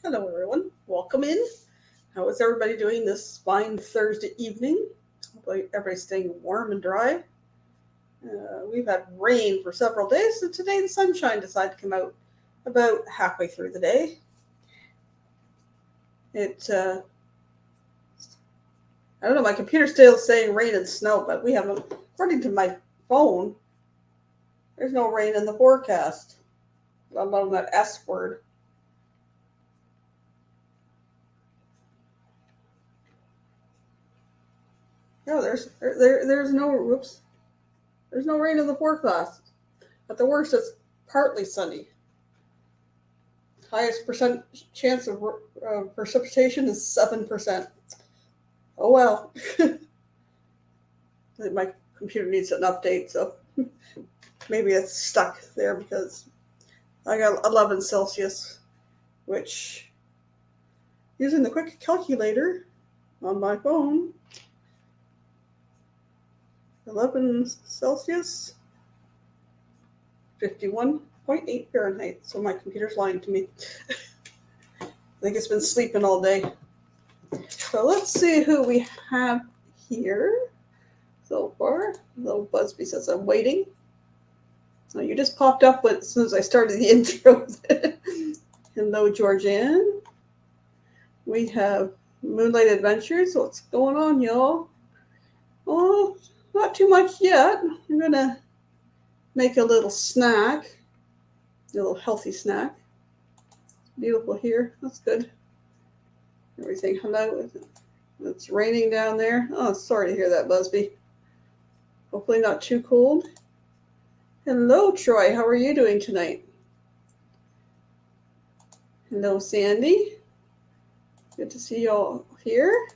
Hello, everyone. Welcome in. How is everybody doing this fine Thursday evening? Hopefully, everybody's staying warm and dry. We've had rain for several days, so today the sunshine decided to come out about halfway through the day. It, I don't know, my computer's still saying rain and snow, but we haven't, according to my phone, there's no rain in the forecast, let alone that S word. No, there's no, whoops, there's no rain in the forecast. At the worst, it's partly sunny. Highest percent chance of precipitation is 7%. Oh well. My computer needs an update, so maybe it's stuck there because I got 11 Celsius, which, using the quick calculator on my phone, 11 Celsius, 51.8 Fahrenheit. So my computer's lying to me. I think it's been sleeping all day. So let's see who we have here so far. Little Busby says, I'm waiting. So you just popped up as soon as I started the intro. Hello, Georgianne. We have Moonlight Adventures. What's going on, y'all? Oh, not too much yet. I'm going to make a little snack, a little healthy snack. Beautiful here. That's good. Everything. Hello. It's raining down there. Oh, sorry to hear that, Busby. Hopefully not too cold. Hello, Troy. How are you doing tonight? Hello, Sandy. Good to see y'all here.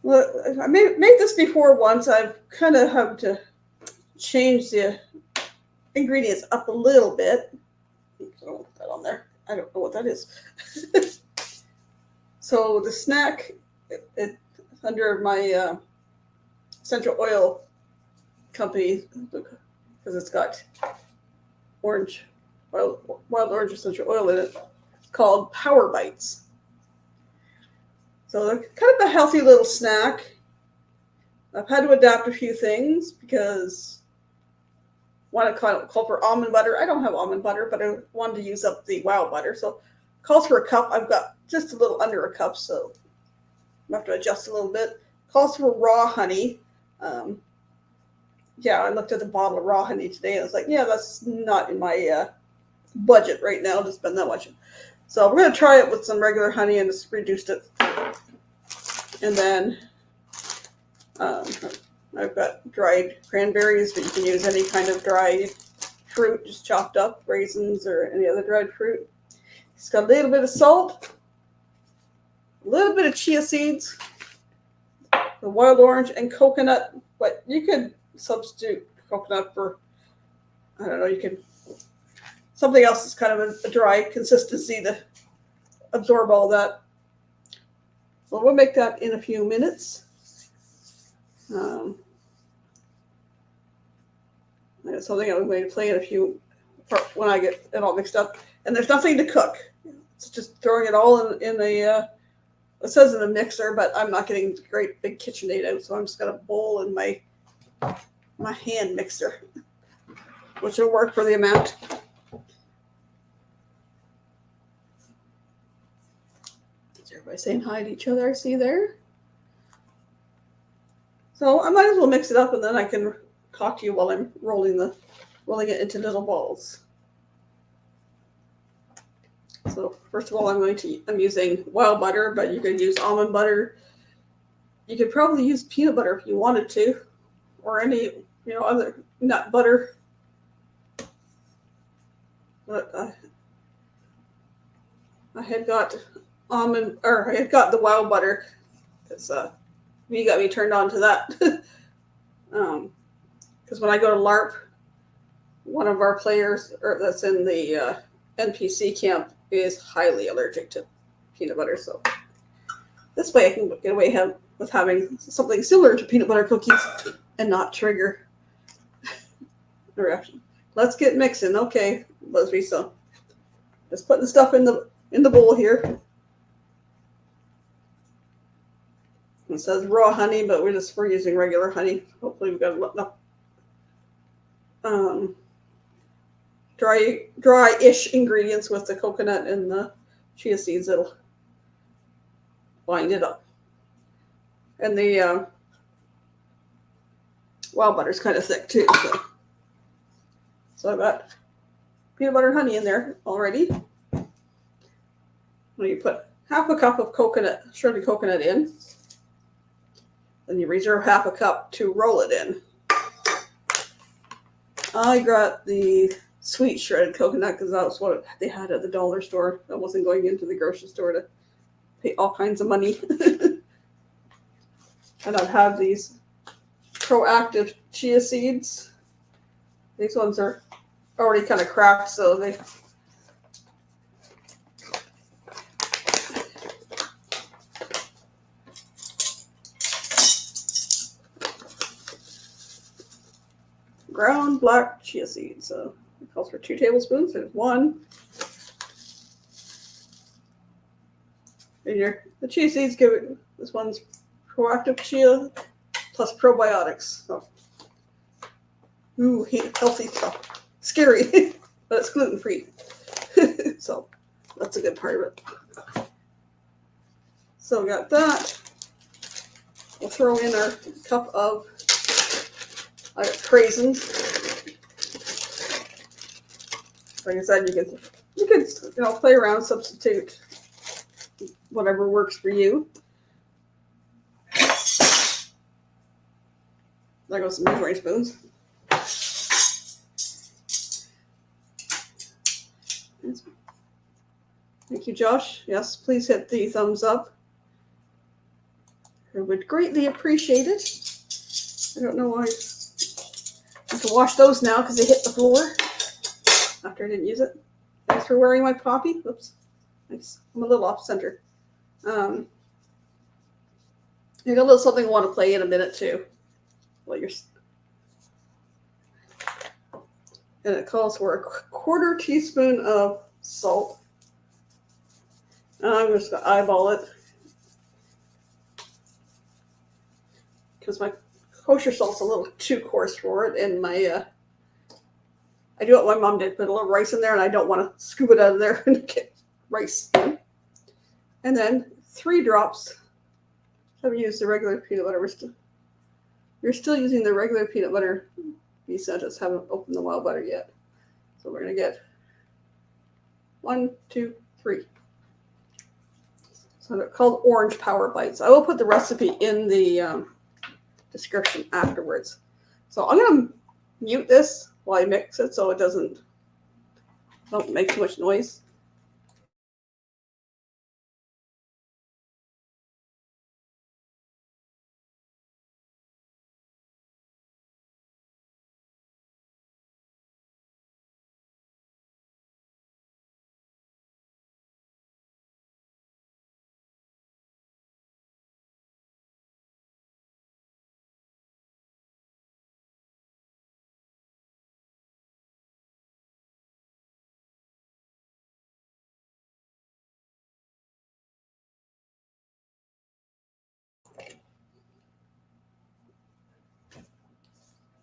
Well, I made this before once. I've kind of had to change the ingredients up a little bit. Oops, I don't put that on there. I don't know what that is. So the snack, it's under my essential oil company, because it's got wild orange essential oil in it, called Power Bites. So they're kind of a healthy little snack. I've had to adapt a few things because want to call for almond butter. I don't have almond butter, but I wanted to use up the wild butter. So calls for a cup. I've got just a little under a cup, so I have to adjust a little bit. Calls for raw honey. Yeah, I looked at the bottle of raw honey today and I was like, yeah, that's not in my budget right now to spend that much. So we're going to try it with some regular honey and just reduced it. And then I've got dried cranberries, but you can use any kind of dried fruit, just chopped up, raisins or any other dried fruit. It's got a little bit of salt, a little bit of chia seeds, the wild orange, and coconut. But you could substitute coconut for, I don't know, you could, something else that's kind of a dry consistency to absorb all that. So we'll make that in a few minutes. That's something I'm going to play in a few when I get it all mixed up. And there's nothing to cook. It's just throwing it all in a, it says in a mixer, but I'm not getting a great big KitchenAid out, so I'm just got a bowl in my hand mixer, which will work for the amount. Is everybody saying hi to each other? I see there. So I might as well mix it up, and then I can talk to you while I'm rolling it into little balls. So first of all, I'm using wild butter, but you could use almond butter. You could probably use peanut butter if you wanted to, or any other nut butter. But I had got the wild butter. Because you got me turned on to that. Because when I go to LARP, one of our players that's in the NPC camp is highly allergic to peanut butter. So this way I can get away with having something similar to peanut butter cookies and not trigger a reaction. Let's get mixing. Okay, Leslie, so Just putting the stuff in the bowl here. It says raw honey, but we're using regular honey. Hopefully we've got enough dry-ish ingredients with the coconut and the chia seeds that'll bind it up. And the wild butter's kind of thick too. So I've got peanut butter and honey in there already. When you put half a cup of shredded coconut in, then you reserve half a cup to roll it in. I got the sweet shredded coconut because that was what they had at the dollar store. I wasn't going into the grocery store to pay all kinds of money. And I've had these Proactive chia seeds. These ones are already kind of cracked, so they ground black chia seeds. So it calls for 2 tablespoons. There's 1. And the chia seeds give it, this one's Proactive Chia plus probiotics. So, ooh, healthy stuff. Scary, but it's gluten free. So that's a good part of it. So we got that. We'll throw in our cup of craisins. Like I said, you can play around, substitute whatever works for you. There goes some measuring spoons. Thank you, Josh. Yes, please hit the thumbs up. I would greatly appreciate it. I don't know why I have to wash those now because they hit the floor after I didn't use it. Thanks for wearing my poppy. Oops. Nice. I'm a little off center. I got a little something I want to play in a minute too. And it calls for a 1/4 teaspoon of salt. I'm just going to eyeball it because my kosher salt's a little too coarse for it, and I do what my mom did, put a little rice in there, and I don't want to scoop it out of there and get rice in. And then 3 drops. Haven't used the regular peanut butter. We're still using the regular peanut butter. These I just haven't opened the wild butter yet. So we're going to get 1, 2, 3. So they're called Orange Power Bites. I will put the recipe in the description afterwards. So I'm going to mute this while I mix it so it don't make too much noise.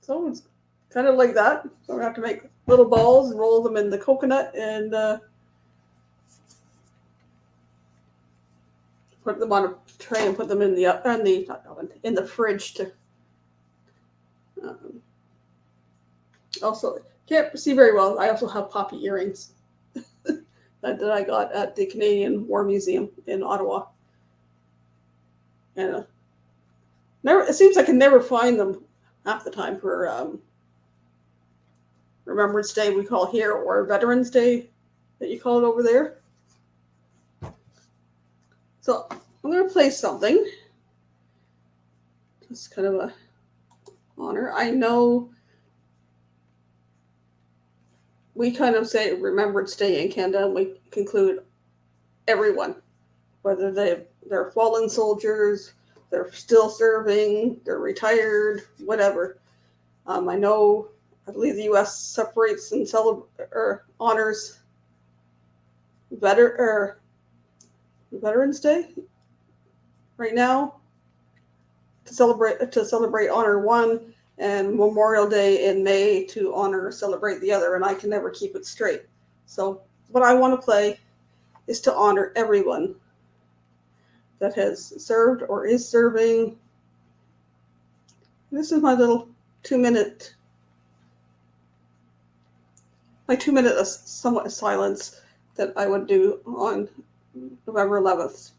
So it's kind of like that. So we're going to have to make little balls and roll them in the coconut and put them on a tray and put them in in the fridge to. Also, can't see very well. I also have poppy earrings that I got at the Canadian War Museum in Ottawa, and it seems I can never find them half the time for Remembrance Day we call here, or Veterans Day that you call it over there. So I'm going to play something. Just kind of a honor. I know we kind of say Remembrance Day in Canada, and we conclude everyone, whether they're fallen soldiers, they're still serving, they're retired, whatever. I believe the U.S. separates and honors Veterans Day right now to celebrate honor one, and Memorial Day in May to celebrate the other, and I can never keep it straight. So what I want to play is to honor everyone that has served or is serving. This is my little 2-minute of somewhat silence that I would do on November 11th.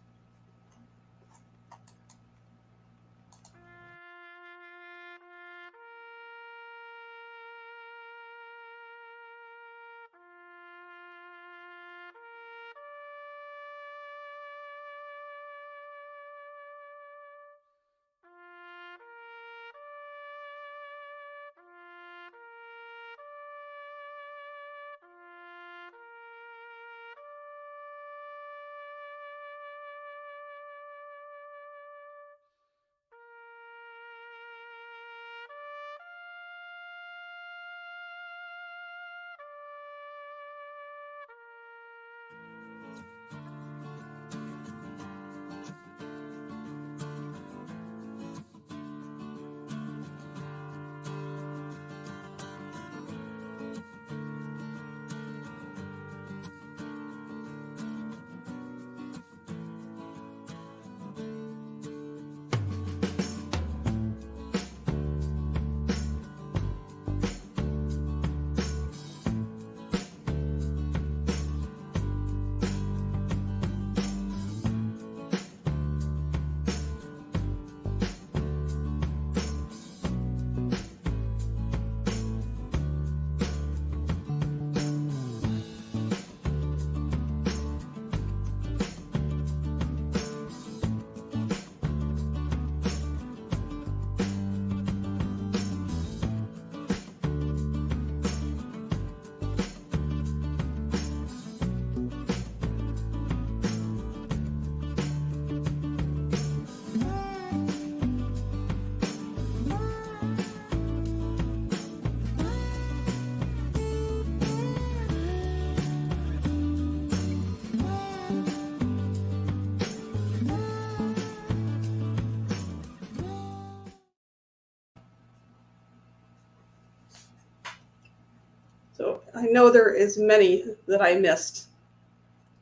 So I know there is many that I missed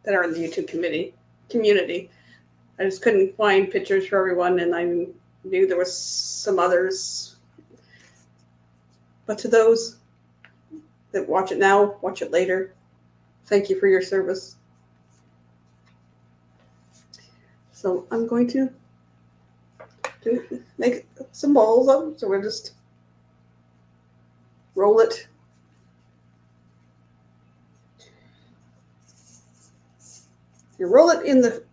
that are in the YouTube community. I just couldn't find pictures for everyone, and I knew there was some others. But to those that watch it now, watch it later, thank you for your service. So I'm going to make some balls up. So we'll just roll it. You roll it in the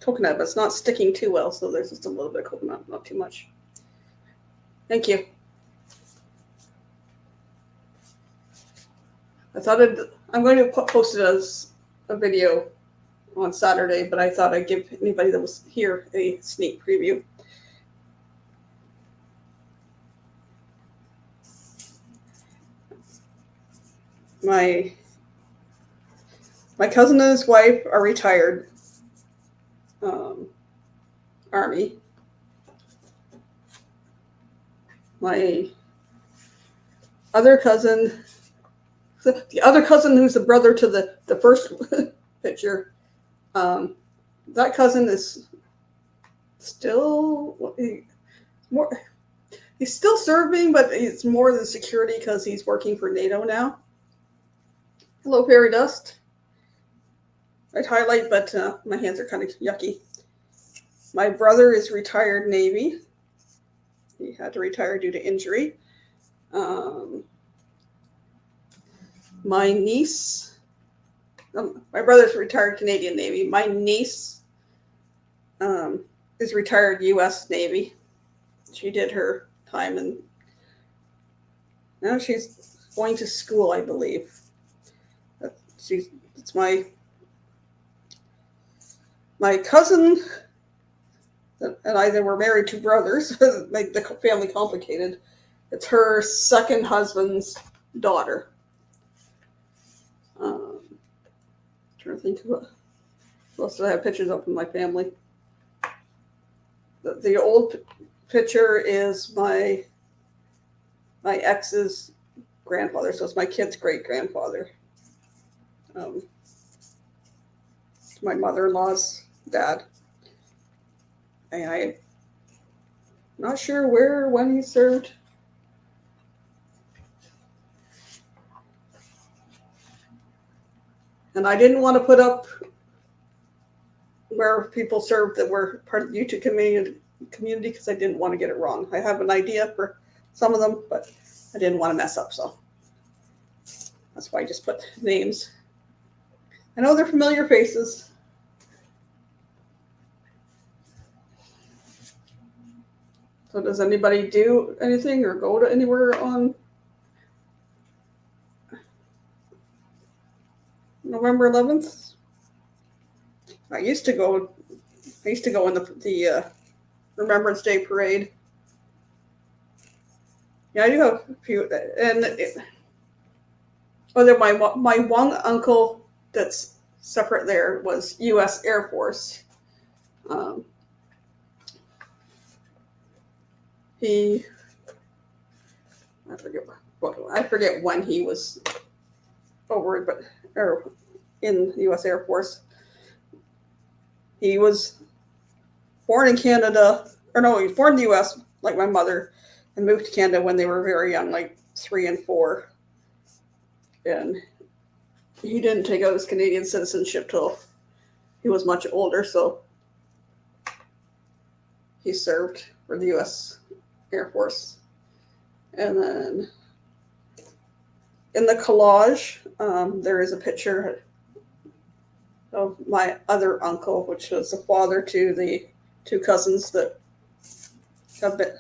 coconut, but it's not sticking too well, so there's just a little bit of coconut, not too much. Thank you. I'm going to post it as a video on Saturday, but I thought I'd give anybody that was here a sneak preview. My cousin and his wife are retired Army. My other cousin, the other cousin who's the brother to the first picture, that cousin is still he's still serving, but he's more than security because he's working for NATO now. Hello, Fairy Dust. I'd highlight, but my hands are kind of yucky. My brother is retired Navy. He had to retire due to injury. My niece, my brother's retired Canadian Navy. My niece is retired U.S. Navy. She did her time, and now she's going to school, I believe. It's my cousin and I that were married to brothers, make the family complicated. It's her second husband's daughter. trying to think of who else do I have pictures of in my family. The old picture is my ex's grandfather, so it's my kid's great grandfather. My mother-in-law's dad. And I'm not sure where or when he served. And I didn't want to put up where people served that were part of the YouTube community because I didn't want to get it wrong. I have an idea for some of them, but I didn't want to mess up, so that's why I just put names. I know they're familiar faces. So does anybody do anything or go to anywhere on November 11th? I used to go in the Remembrance Day parade. Yeah, I do have a few, and then my one uncle that's separate there was U.S. Air Force. I forget when he was over, or in the U.S. Air Force. He was born in Canada, or no, he was born in the U.S. like my mother, and moved to Canada when they were very young, like 3 and 4. And he didn't take out his Canadian citizenship till he was much older, so he served for the U.S. Air Force. And then in the collage, there is a picture of my other uncle, which was the father to the 2 cousins that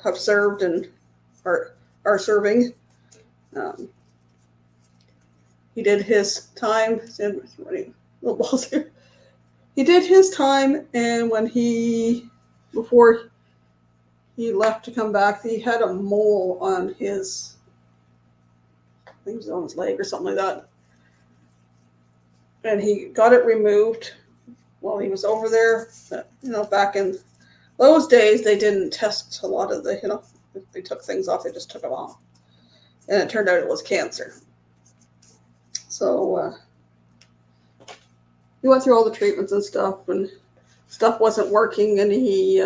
have served and are serving. He did his time. Little balls here. He did his time, and before he left to come back, he had a mole on his, I think it was on his leg or something like that. And he got it removed while he was over there. Back in those days, they didn't test a lot of if they took things off, they just took them off. And it turned out it was cancer. So he went through all the treatments and stuff wasn't working, and he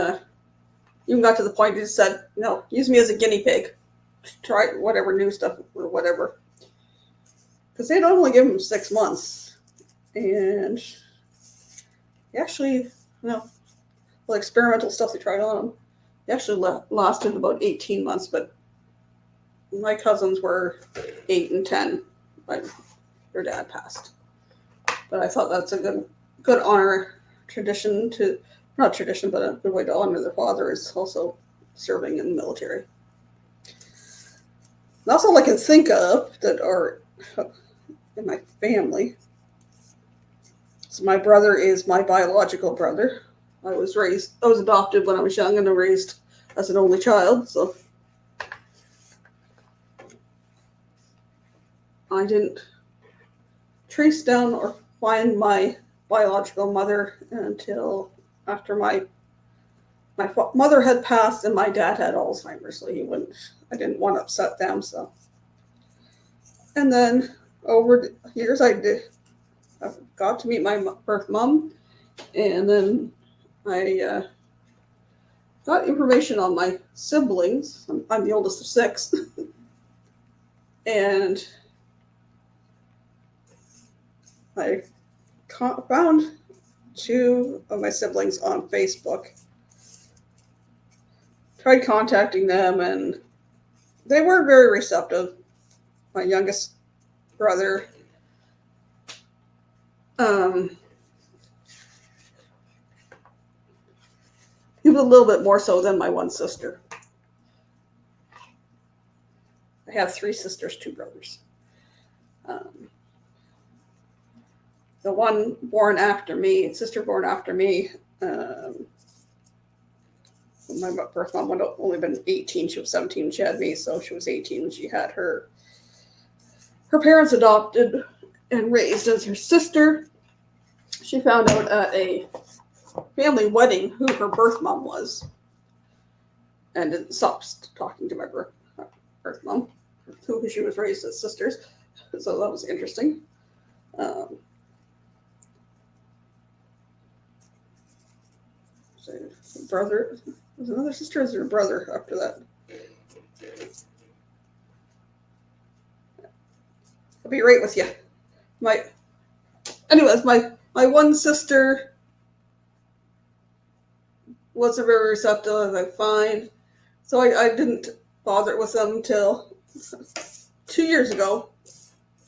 even got to the point he just said, "No, use me as a guinea pig. Try whatever new stuff or whatever." Because they'd only give him 6 months. And he actually, experimental stuff they tried on him, he actually lasted about 18 months, but my cousins were 8 and 10 when their dad passed. But I thought that's a good honor tradition not tradition, but a good way to honor their father is also serving in the military. That's all I can think of that are in my family. So my brother is my biological brother. I was adopted when I was young and raised as an only child, so I didn't trace down or find my biological mother until after my mother had passed and my dad had Alzheimer's, so I didn't want to upset them, so. And then over the years I got to meet my birth mom, and then I got information on my siblings. I'm the oldest of 6. And I found 2 of my siblings on Facebook. Tried contacting them, and they weren't very receptive. My youngest brother, he was a little bit more so than my one sister. I have 3 sisters, 2 brothers. The one sister born after me, my birth mom would have only been 18. She was 17 when she had me, so she was 18 when she had her parents adopted and raised as her sister. she found out at a family wedding who her birth mom was, and didn't stop talking to my birth mom, who she was raised as sisters. So that was interesting. So brother, was another sister, or is there a brother after that? I'll be right with you. Anyways, my one sister wasn't very receptive. I was like, fine. So I didn't bother with them until 2 years ago.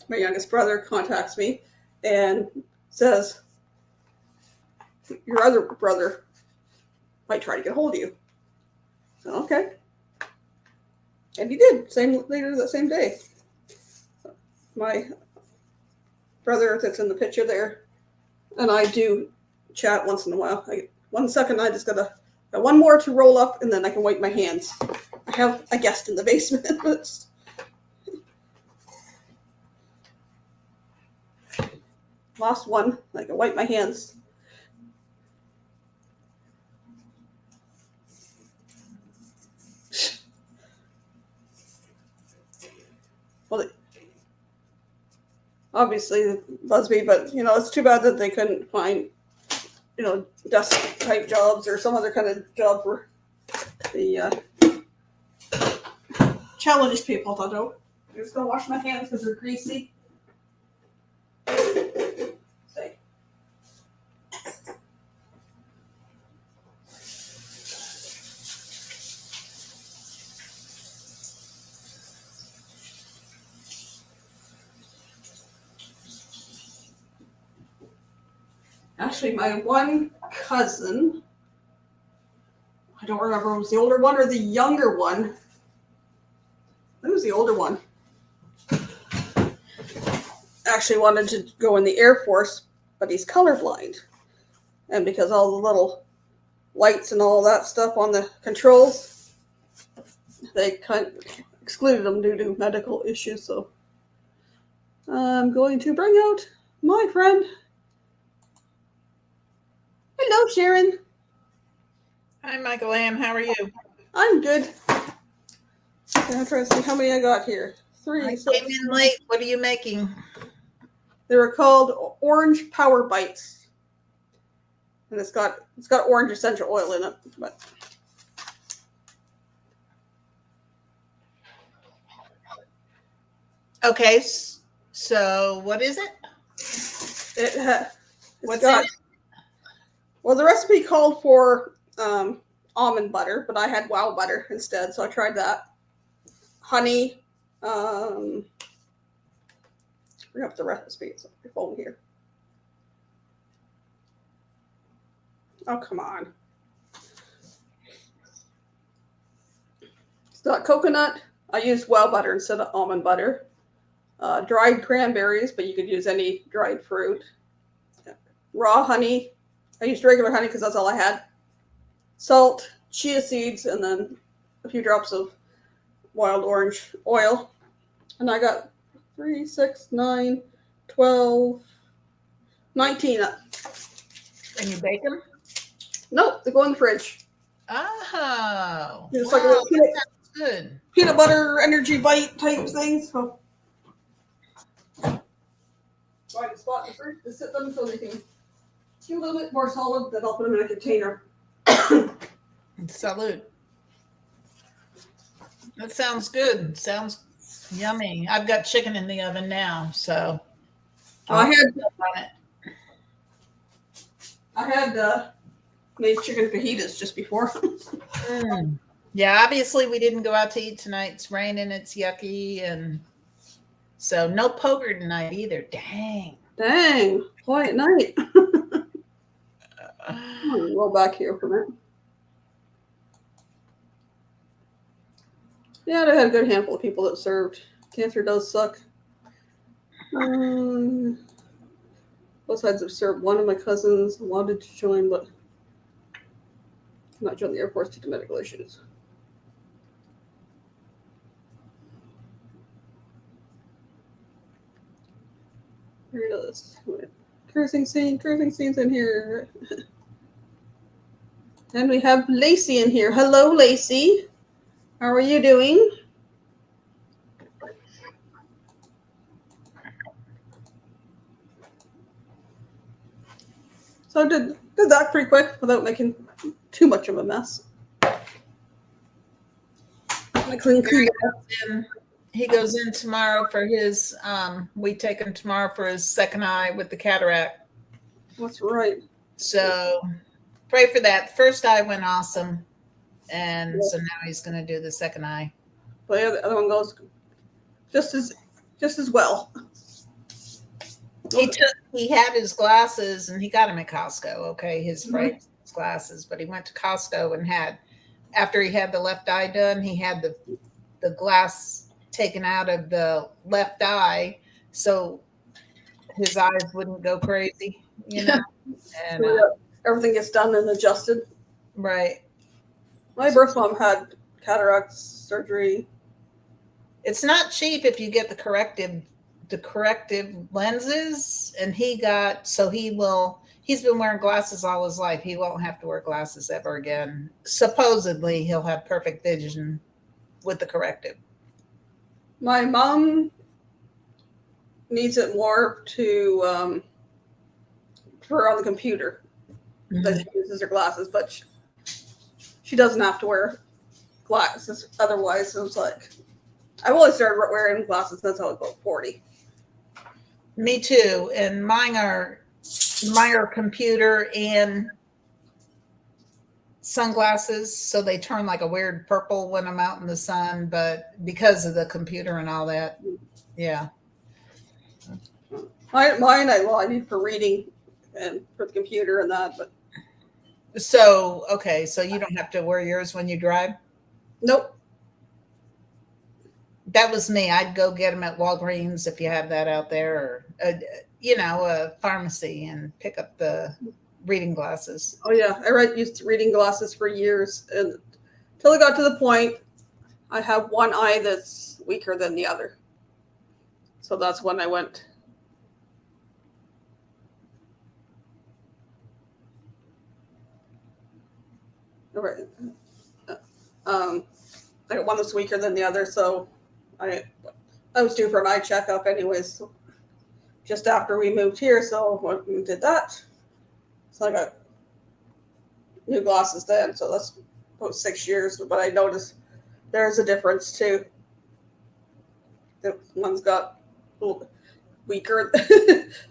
My youngest brother contacts me and says, your other brother might try to get a hold of you. So, okay. And he did, later that same day. My brother that's in the picture there, and I do chat once in a while. 1 second, I just got one more to roll up, and then I can wipe my hands. I have a guest in the basement. Last one, I can wipe my hands. Well, obviously Busby, but it's too bad that they couldn't find desk type jobs or some other kind of job for the challenged people. I don't. I'm just gonna wash my hands because they're greasy. Actually, my one cousin, I don't remember if it was the older one or the younger one. It was the older one. Actually wanted to go in the Air Force, but he's colorblind. And because all the little lights and all that stuff on the controls, they kind of excluded him due to medical issues. So I'm going to bring out my friend. Hello, Sharon. Hi, Michael Ann. How are you? I'm good. I'm trying to see how many I got here. 3. I came in late. What are you making? They were called Orange Power Bites, and it's got orange essential oil in it. But Okay, so what is it? What's in it? Well, the recipe called for almond butter, but I had wow butter instead, so I tried that. Honey. Bring up the recipe. It's on your phone here. Oh, come on. It's got coconut. I used wow butter instead of almond butter. Dried cranberries, but you could use any dried fruit. Raw honey. I used regular honey because that's all I had. Salt, chia seeds, and then a few drops of wild orange oil. And I got 3, 6, 9, 12, 19. And you bake them? Nope, they go in the fridge. Oh, It's wow, like a little that sounds good. Peanut butter energy bite type thing. So find a spot in the fridge to sit them so they can get a little bit more solid. Then I'll put them in a container. Salute. That sounds good. Sounds yummy. I've got chicken in the oven now, so I had made chicken fajitas just before. Yeah, obviously we didn't go out to eat tonight. It's raining, it's yucky, and so no poker tonight either. Dang, quiet night. I'll roll back here for a minute. Yeah, I had a good handful of people that served. Cancer does suck. Both sides have served. One of my cousins wanted to join, but not join the Air Force due to medical issues. Here it is. Cruising scene's in here. And we have Lacey in here. Hello, Lacey. How are you doing? So did that pretty quick without making too much of a mess. He goes in tomorrow for his, we take him tomorrow for his second eye with the cataract. That's right. So pray for that. First eye went awesome. And so now he's going to do the second eye. But yeah, the other one goes just as well. He had his glasses and he got them at Costco. Okay. His frames, his glasses, but he went to Costco and after he had the left eye done, he had the glass taken out of the left eye. So his eyes wouldn't go crazy, And everything gets done and adjusted. Right. My birth mom had cataract surgery. It's not cheap if you get the corrective lenses, and he's been wearing glasses all his life. He won't have to wear glasses ever again. Supposedly he'll have perfect vision with the corrective. My mom needs it more for on the computer. That she uses her glasses, but she doesn't have to wear glasses otherwise. So it's like I've only started wearing glasses since I was about 40. Me too. And mine are computer and sunglasses, so they turn like a weird purple when I'm out in the sun, but because of the computer and all that. Yeah. Mine I need for reading and for the computer and that, but so okay, so you don't have to wear yours when you drive? Nope. That was me. I'd go get them at Walgreens if you have that out there, or a pharmacy, and pick up the reading glasses. Oh yeah, I used reading glasses for years, and until I got to the point I have one eye that's weaker than the other. So that's when I went. I got one that's weaker than the other, so I was due for an eye checkup anyways. So just after we moved here, so we did that. So I got new glasses then, so that's about 6 years. But I noticed there's a difference too. The one's got a little weaker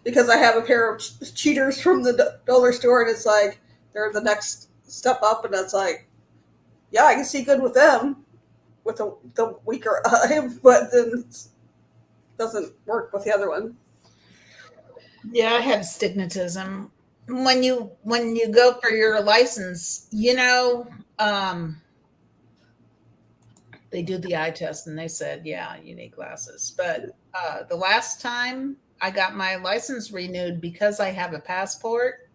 because I have a pair of cheaters from the dollar store, and it's like they're the next step up, and it's like, yeah, I can see good with them with the weaker eye, but then it doesn't work with the other one. Yeah, I have astigmatism. When you go for your license, they do the eye test and they said, yeah, you need glasses. But the last time I got my license renewed, because I have a passport,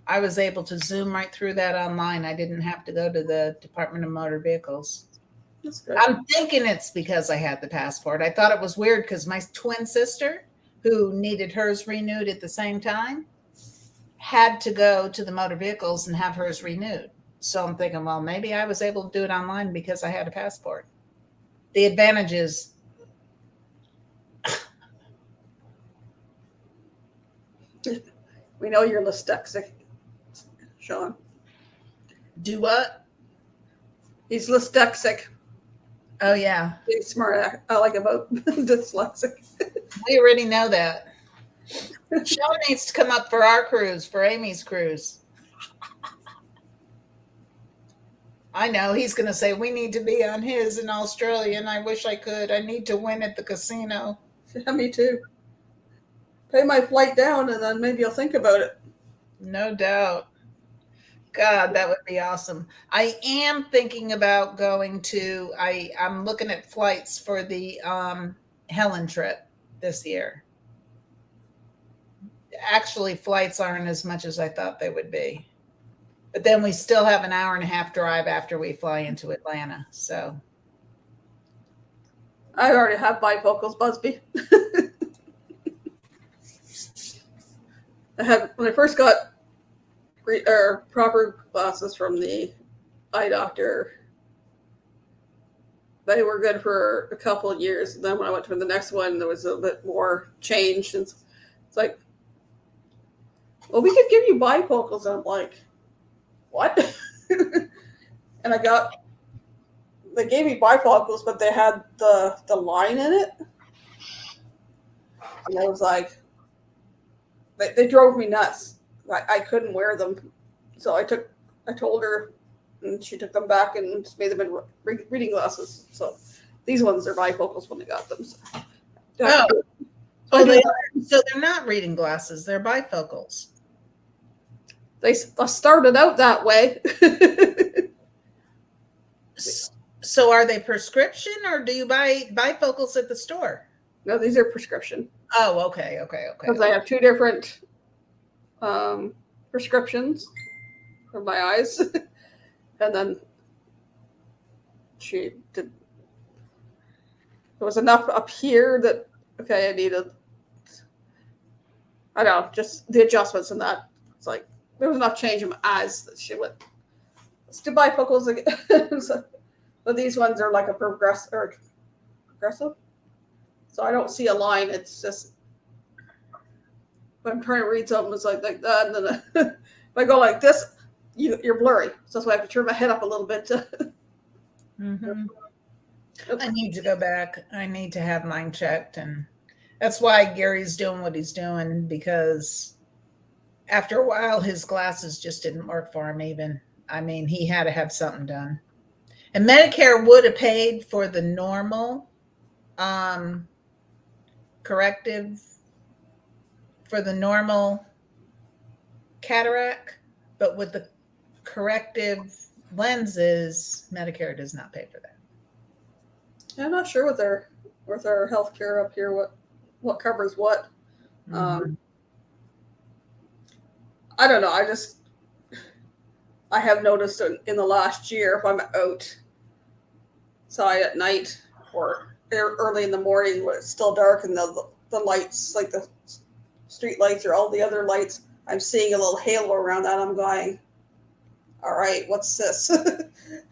I was able to zoom right through that online. I didn't have to go to the Department of Motor Vehicles. That's good. I'm thinking it's because I had the passport. I thought it was weird because my twin sister, who needed hers renewed at the same time, had to go to the motor vehicles and have hers renewed. So I'm thinking, well, maybe I was able to do it online because I had a passport. The advantage is we know you're dyslexic, Sean. Do what? He's dyslexic. Oh, yeah. He's smart. I like about dyslexic. We already know that. Sean needs to come up for our cruise, for Amy's cruise. I know he's going to say we need to be on his in Australia, and I wish I could. I need to win at the casino. Yeah, me too. Pay my flight down, and then maybe I'll think about it. No doubt. God, that would be awesome. I am thinking about going to, I'm looking at flights for the Helen trip this year. Actually, flights aren't as much as I thought they would be. But then we still have an hour and a half drive after we fly into Atlanta. So I already have bifocals, Busby. I had when I first got proper glasses from the eye doctor. They were good for a couple of years. And then when I went to the next one, there was a bit more change. And it's like, well, we could give you bifocals. And I'm like, what? And they gave me bifocals, but they had the line in it. And I was like, they drove me nuts. I couldn't wear them. So I told her, and she took them back and just made them in reading glasses. So these ones are bifocals when I got them. So. So they're not reading glasses; they're bifocals. They started out that way. So are they prescription, or do you buy bifocals at the store? No, these are prescription. Oh, okay. Because I have two different prescriptions for my eyes. And then she did. There was enough up here that, okay, I needed, I don't know, just the adjustments in that. It's like, there was enough change in my eyes that she went, let's do bifocals again. So, but these ones are like a progressive. So I don't see a line. It's just, when I'm trying to read something, it's like that. And then if I go like this, you're blurry. So that's why I have to turn my head up a little bit. Mm-hmm. I need to go back. I need to have mine checked. And that's why Gary's doing what he's doing, because after a while, his glasses just didn't work for him even. I mean, he had to have something done. And Medicare would have paid for the normal corrective, for the normal cataract, but with the corrective lenses, Medicare does not pay for that. I'm not sure with our healthcare up here what covers what. Mm-hmm. I don't know. I have noticed in the last year, if I'm outside at night or early in the morning when it's still dark and the lights, like the street lights or all the other lights, I'm seeing a little halo around that. I'm going, all right, what's this?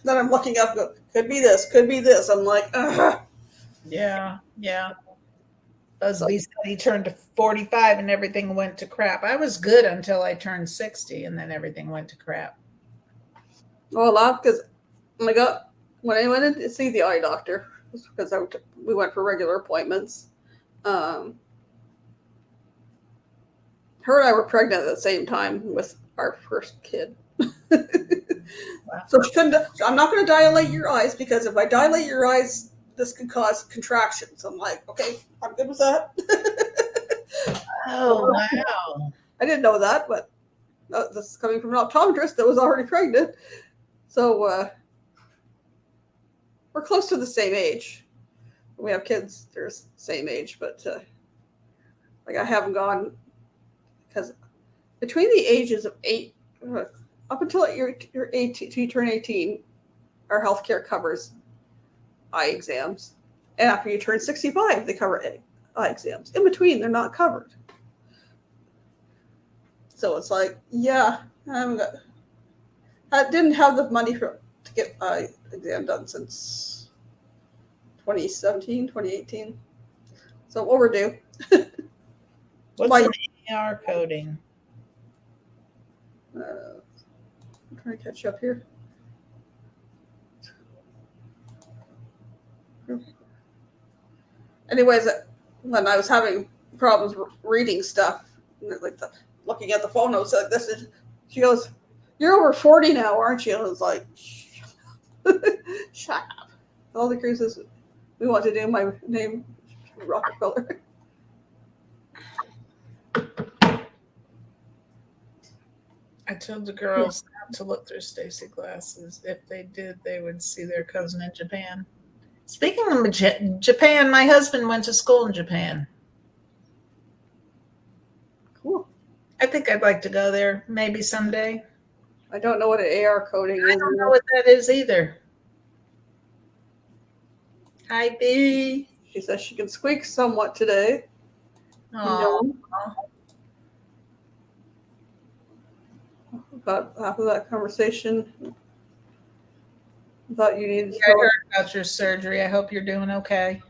Then I'm looking up, could be this. I'm like, ugh. Yeah. Busby said he turned to 45 and everything went to crap. I was good until I turned 60 and then everything went to crap. Well, because when I went in to see the eye doctor, because we went for regular appointments, her and I were pregnant at the same time with our first kid. Wow. So she couldn't. I'm not going to dilate your eyes, because if I dilate your eyes, this could cause contractions. I'm like, okay, I'm good with that. Oh, wow. I didn't know that, but this is coming from an optometrist that was already pregnant. So we're close to the same age. We have kids, they're the same age, but like I haven't gone, because between the ages of 8, up until you're 18, you turn 18, our healthcare covers eye exams. And after you turn 65, they cover eye exams. In between, they're not covered. So it's like, yeah, I didn't have the money to get eye exam done since 2017, 2018. So overdue. What's an AR coding? I'm trying to catch up here. Anyways, when I was having problems reading stuff, like looking at the phone notes like this, she goes, "You're over 40 now, aren't you?" And I was like, "Shut up!" All the cruises we want to do. My name, Rockefeller. I told the girls not to look through Stacy glasses. If they did, they would see their cousin in Japan. Speaking of Japan, my husband went to school in Japan. Cool. I think I'd like to go there maybe someday. I don't know what an AR coding is. I don't know what that is either. Hi, B. She says she can squeak somewhat today. Oh. about half of that conversation. Thought you needed to I heard about your surgery. I hope you're doing okay.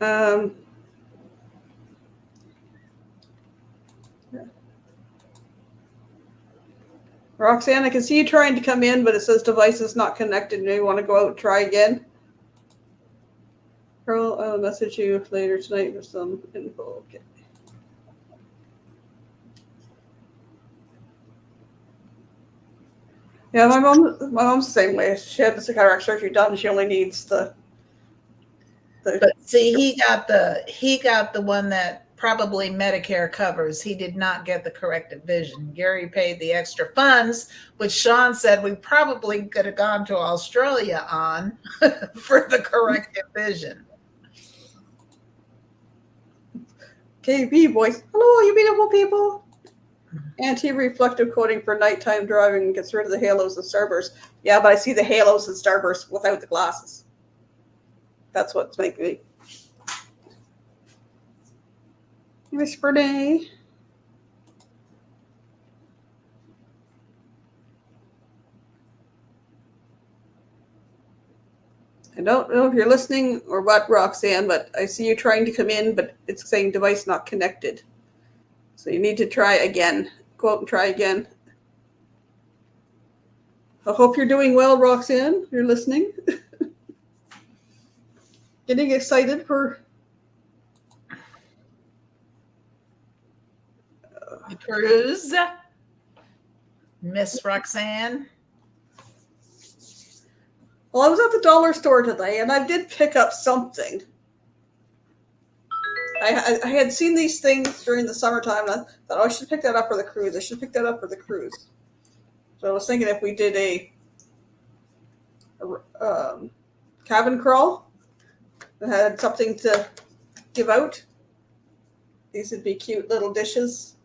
yeah. Roxanne, I can see you trying to come in, but it says device is not connected. Do you want to go out and try again? Pearl, I'll message you later tonight with some info. Okay. Yeah, my mom's the same way. She had the cataract surgery done. She only needs the. But see, he got the one that probably Medicare covers. He did not get the corrected vision. Gary paid the extra funds, which Sean said we probably could have gone to Australia on for the corrected vision. KB voice. Hello, you beautiful people. Anti-reflective coating for nighttime driving gets rid of the halos and starbursts. Yeah, but I see the halos and starbursts without the glasses. That's what's making me. Miss Renee. I don't know if you're listening or what, Roxanne, but I see you trying to come in, but it's saying device not connected. So you need to try again. Go out and try again. I hope you're doing well, Roxanne. You're listening. Getting excited for the cruise, Miss Roxanne. Well, I was at the dollar store today, and I did pick up something. I had seen these things during the summertime, and I thought, oh, I should pick that up for the cruise. I should pick that up for the cruise. So I was thinking if we did a cabin crawl that had something to give out, these would be cute little dishes.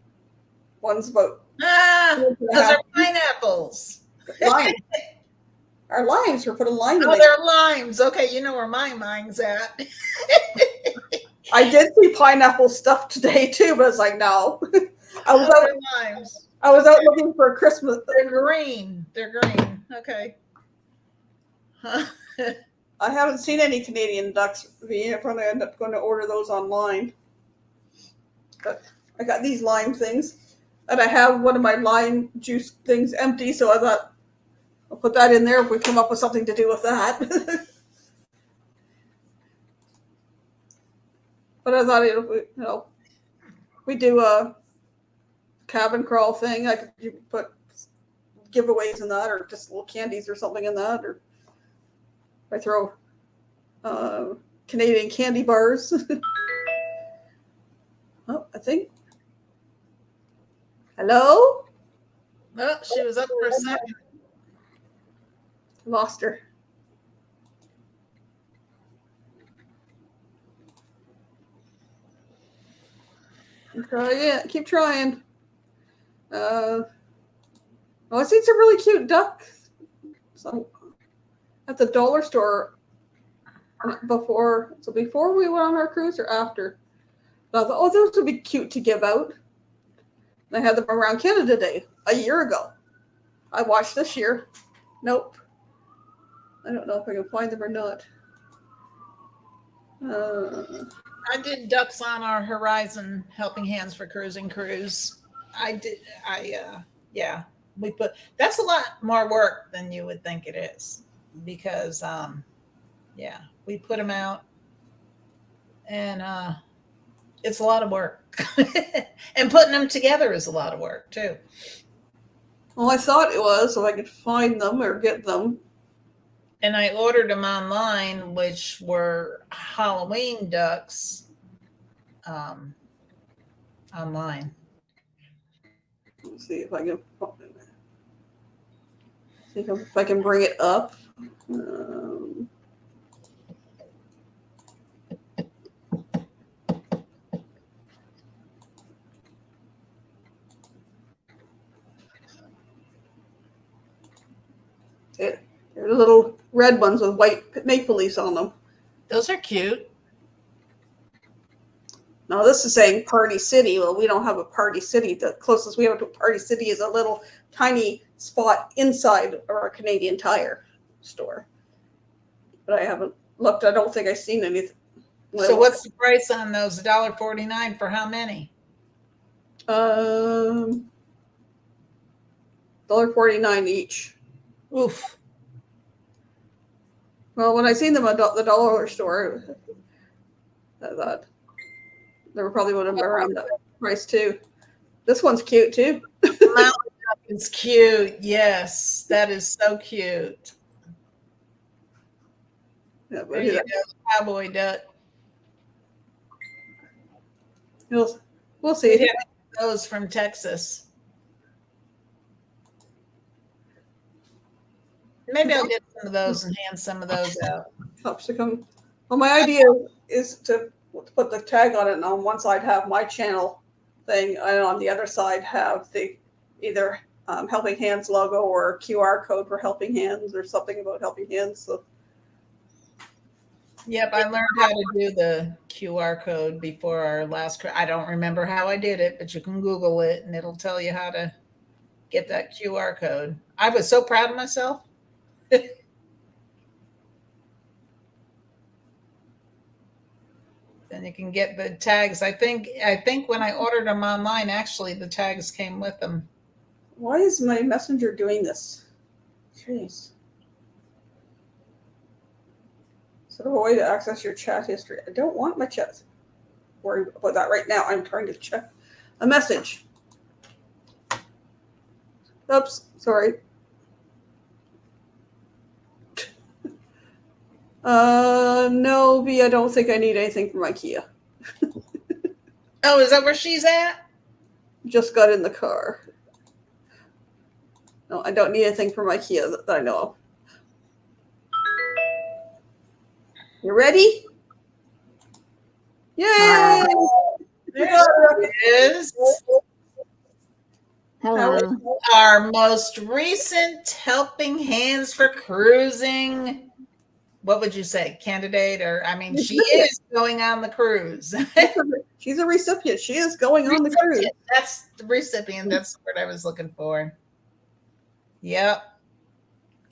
One's about those are pineapples. Lime. Our limes were put a lime in. Oh, they're limes. Okay, you know where my mind's at. I did see pineapple stuff today too, but I was like, no. I was limes. I was out looking for Christmas. They're green. They're green. Okay. I haven't seen any Canadian ducks. I'm probably end up going to order those online. But I got these lime things, and I have one of my lime juice things empty, so I thought I'll put that in there if we come up with something to do with that. But I thought, we do a cabin crawl thing. I could put giveaways in that, or just little candies or something in that, or I throw Canadian candy bars. Oh, I think. Hello? Oh, she was up for a second. Lost her. Try it. Keep trying. I seen some really cute ducks. So at the dollar store before we went on our cruise or after. I thought, oh, those would be cute to give out. And I had them around Canada Day a year ago. I watched this year. Nope. I don't know if I can find them or not. I did Ducks on Our Horizon Helping Hands for Cruising Cruise. Yeah. That's a lot more work than you would think it is because, we put them out and it's a lot of work. And putting them together is a lot of work too. Well, I thought it was, if I could find them or get them. And I ordered them online, which were Halloween ducks online. Let's see if I can bring it up. They're little red ones with white maple leaves on them. Those are cute. Now this is saying Party City. Well, we don't have a Party City. The closest we have to a Party City is a little tiny spot inside our Canadian Tire store. But I haven't looked. I don't think I've seen anything. So what's the price on those? $1.49 for how many? $1.49 each. Oof. Well, when I seen them at the dollar store, I thought they were probably would have been around that price too. This one's cute too. Mountain Duck is cute. Yes, that is so cute. Yeah, There you go, cowboy duck. We'll see. We have those from Texas. Maybe I'll get some of those and hand some of those out. Helps to come. Well, my idea is to put the tag on it, and on one side have my channel thing, and on the other side have the either Helping Hands logo or QR code for Helping Hands or something about Helping Hands. So. Yep, I learned how to do the QR code before our last. I don't remember how I did it, but you can Google it, and it'll tell you how to get that QR code. I was so proud of myself. Then you can get the tags. I think when I ordered them online, actually the tags came with them. Why is my messenger doing this? Jeez. Sort of a way to access your chat history. I don't want my chat. Worry about that right now. I'm trying to check a message. Oops, sorry. No, B, I don't think I need anything from IKEA. Oh, is that where she's at? Just got in the car. No, I don't need anything from IKEA that I know of. You ready? Yay! There it is. Hello. Our most recent Helping Hands for Cruising. What would you say, candidate? Or I mean, she is going on the cruise. She's a recipient. She is going on the cruise. That's the recipient. That's the word I was looking for. Yep.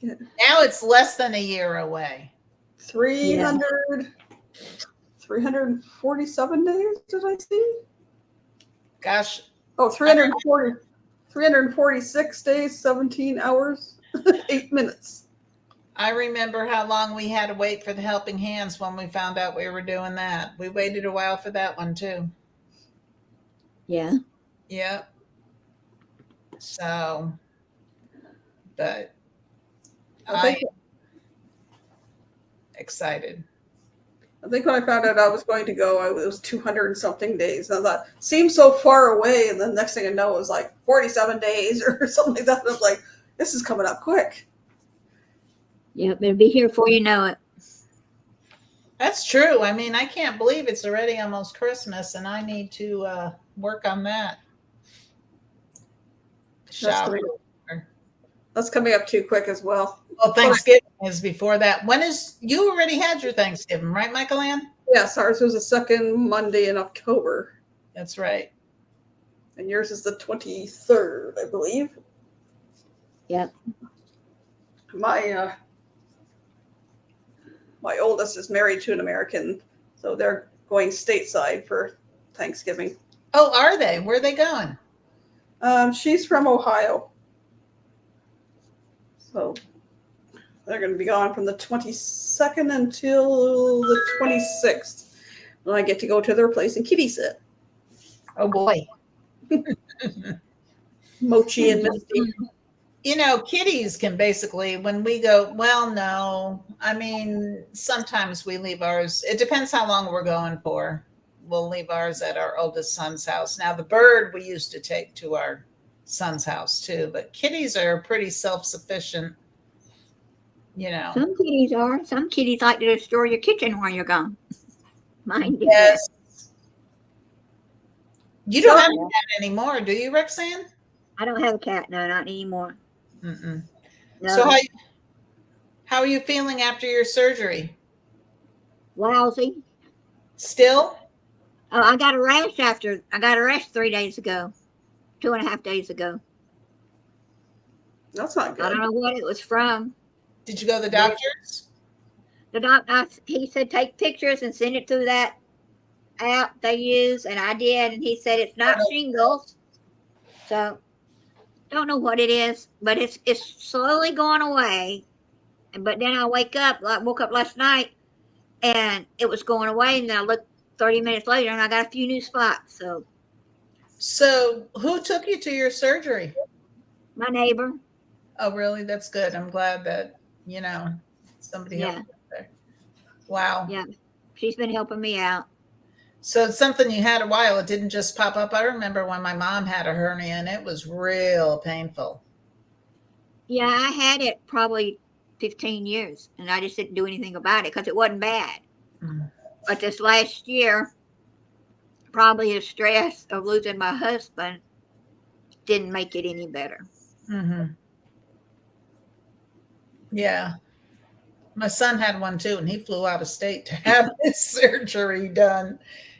Yeah. Now it's less than a year away. 347 days, did I see? Gosh. Oh, 346 days, 17 hours, 8 minutes. I remember how long we had to wait for the Helping Hands when we found out we were doing that. We waited a while for that one too. Yeah. Yep. So, but I'm excited. I think when I found out I was going to go, it was 200 and something days. And I thought, seems so far away. And then next thing I know, it was like 47 days or something like that. And I was like, this is coming up quick. Yep, it'll be here before you know it. That's true. I mean, I can't believe it's already almost Christmas, and I need to work on that. That's coming up too quick as well. Well, Thanksgiving is before that. You already had your Thanksgiving, right, Michael Ann? Yes, ours was the second Monday in October. That's right. And yours is the 23rd, I believe. Yep. My oldest is married to an American, so they're going stateside for Thanksgiving. Oh, are they? Where are they going? She's from Ohio. So they're going to be gone from the 22nd until the 26th. And I get to go to their place and kitty sit. Oh, boy. Mochi and Misty. You know, kitties can basically, when we go, well, no. I mean, sometimes we leave ours. It depends how long we're going for. We'll leave ours at our oldest son's house. Now, the bird we used to take to our son's house, too. But kitties are pretty self-sufficient, you know. Some kitties are. Some kitties like to destroy your kitchen while you're gone. Mine did Yes. that. You don't have that anymore, do you, Roxanne? I don't have a cat. No, not anymore. Mm-mm. No. So how are you feeling after your surgery? Lousy. Still? Oh, I got a rash 3 days ago, 2.5 days ago. That's not I don't good. know what it was from. Did you go to the But doctor's? the doctor, he said, take pictures and send it through that app they use, and I did, and he said it's not shingles. So don't know what it is, but it's slowly going away. But then I woke up last night, and it was going away, and then I looked 30 minutes later, and I got a few new spots. So who took you to your surgery? My neighbor, Oh, really? That's good. I'm glad that, somebody helped yeah, you there. Wow. yeah, she's been helping me out. So it's something you had a while. It didn't just pop up. I remember when my mom had a hernia and it was real painful. Yeah, I had it probably 15 years, and I just didn't do anything about it because it wasn't bad. Mm. But this last year, probably the stress of losing my husband didn't make it any better. Mm-hmm. Yeah. My son had one too, and he flew out of state to have his surgery done.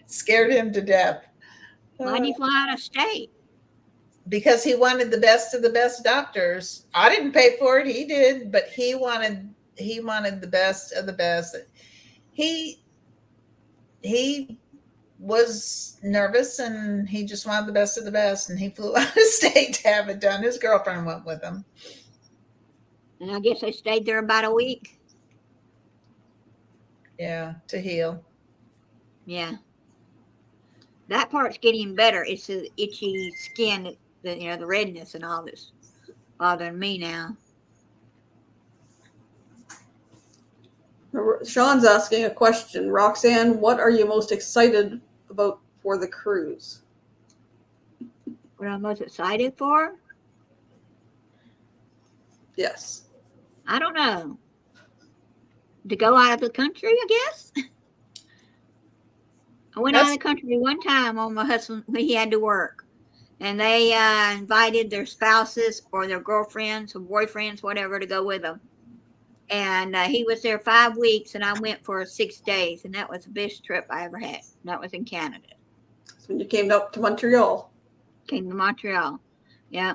Scared him to death. Why'd you fly out of state? Because he wanted the best of the best doctors. I didn't pay for it, he did, but he wanted the best of the best. He was nervous and he just wanted the best of the best, and he flew out of state to have it done. His girlfriend went with him. And I guess I stayed there about a week. Yeah, to heal. Yeah. That part's getting better. It's the itchy skin, the redness and all that's bothering me now. Sean's asking a question. Roxanne, what are you most excited about for the cruise? What I'm most excited for? Yes. I don't know. To go out of the country, I guess. I went out of the country one time on my husband when he had to work. And they invited their spouses or their girlfriends or boyfriends, whatever, to go with them. And he was there 5 weeks, and I went for 6 days. And that was the best trip I ever had. That was in Canada. That's when you came up to Montreal. Came to Montreal. Yeah.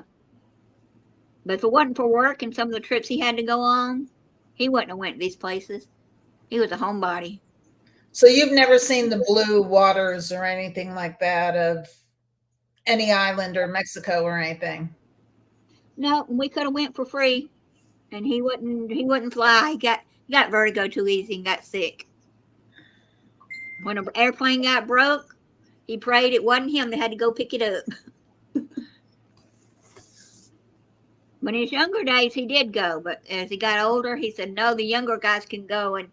But if it wasn't for work and some of the trips he had to go on, he wouldn't have went to these places. He was a homebody. So you've never seen the blue waters or anything like that of any island or Mexico or anything? No, we could have went for free, and he wouldn't fly. He got vertigo too easy and got sick. When an airplane got broke, he prayed it wasn't him that had to go pick it up. But in his younger days, he did go. But as he got older, he said, no, the younger guys can go and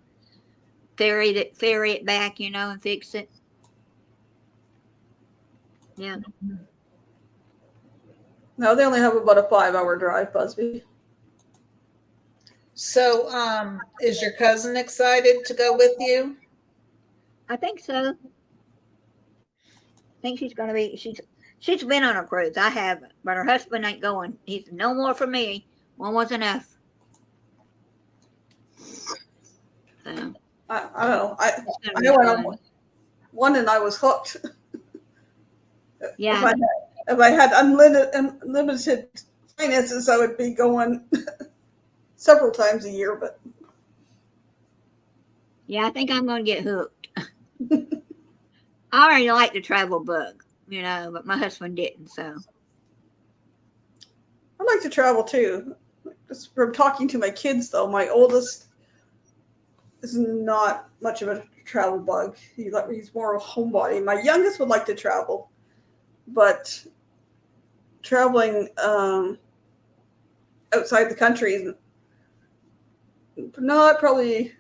ferry it back, and fix it. Yeah. No, they only have about a 5-hour drive, Busby. So, is your cousin excited to go with you? I think so. I think she's going to be, she's been on a cruise. I haven't, but her husband ain't going. He said, no more for me. One was enough. So, I don't know. I it's gonna be went fun. on one and I was hooked. Yeah. If I had unlimited finances, I would be going several times a year. But Yeah, I think I'm going to get hooked. I already like the travel bug, but my husband didn't, so. I like to travel too. Just from talking to my kids, though, my oldest is not much of a travel bug. He's more a homebody. My youngest would like to travel, but traveling outside the country is not probably.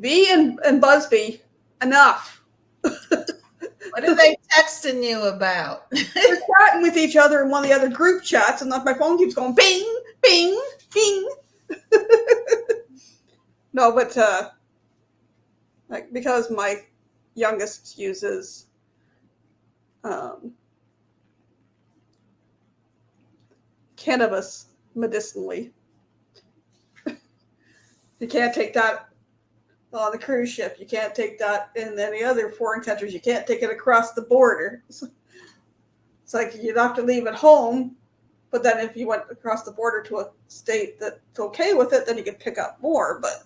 B and Busby, enough. What are they texting you about? We're chatting with each other in one of the other group chats, and my phone keeps going bing, bing, bing. No, but because my youngest uses cannabis medicinally, you can't take that on the cruise ship. You can't take that in any other foreign countries. You can't take it across the border. It's like you'd have to leave it home, but then if you went across the border to a state that's okay with it, then you could pick up more, but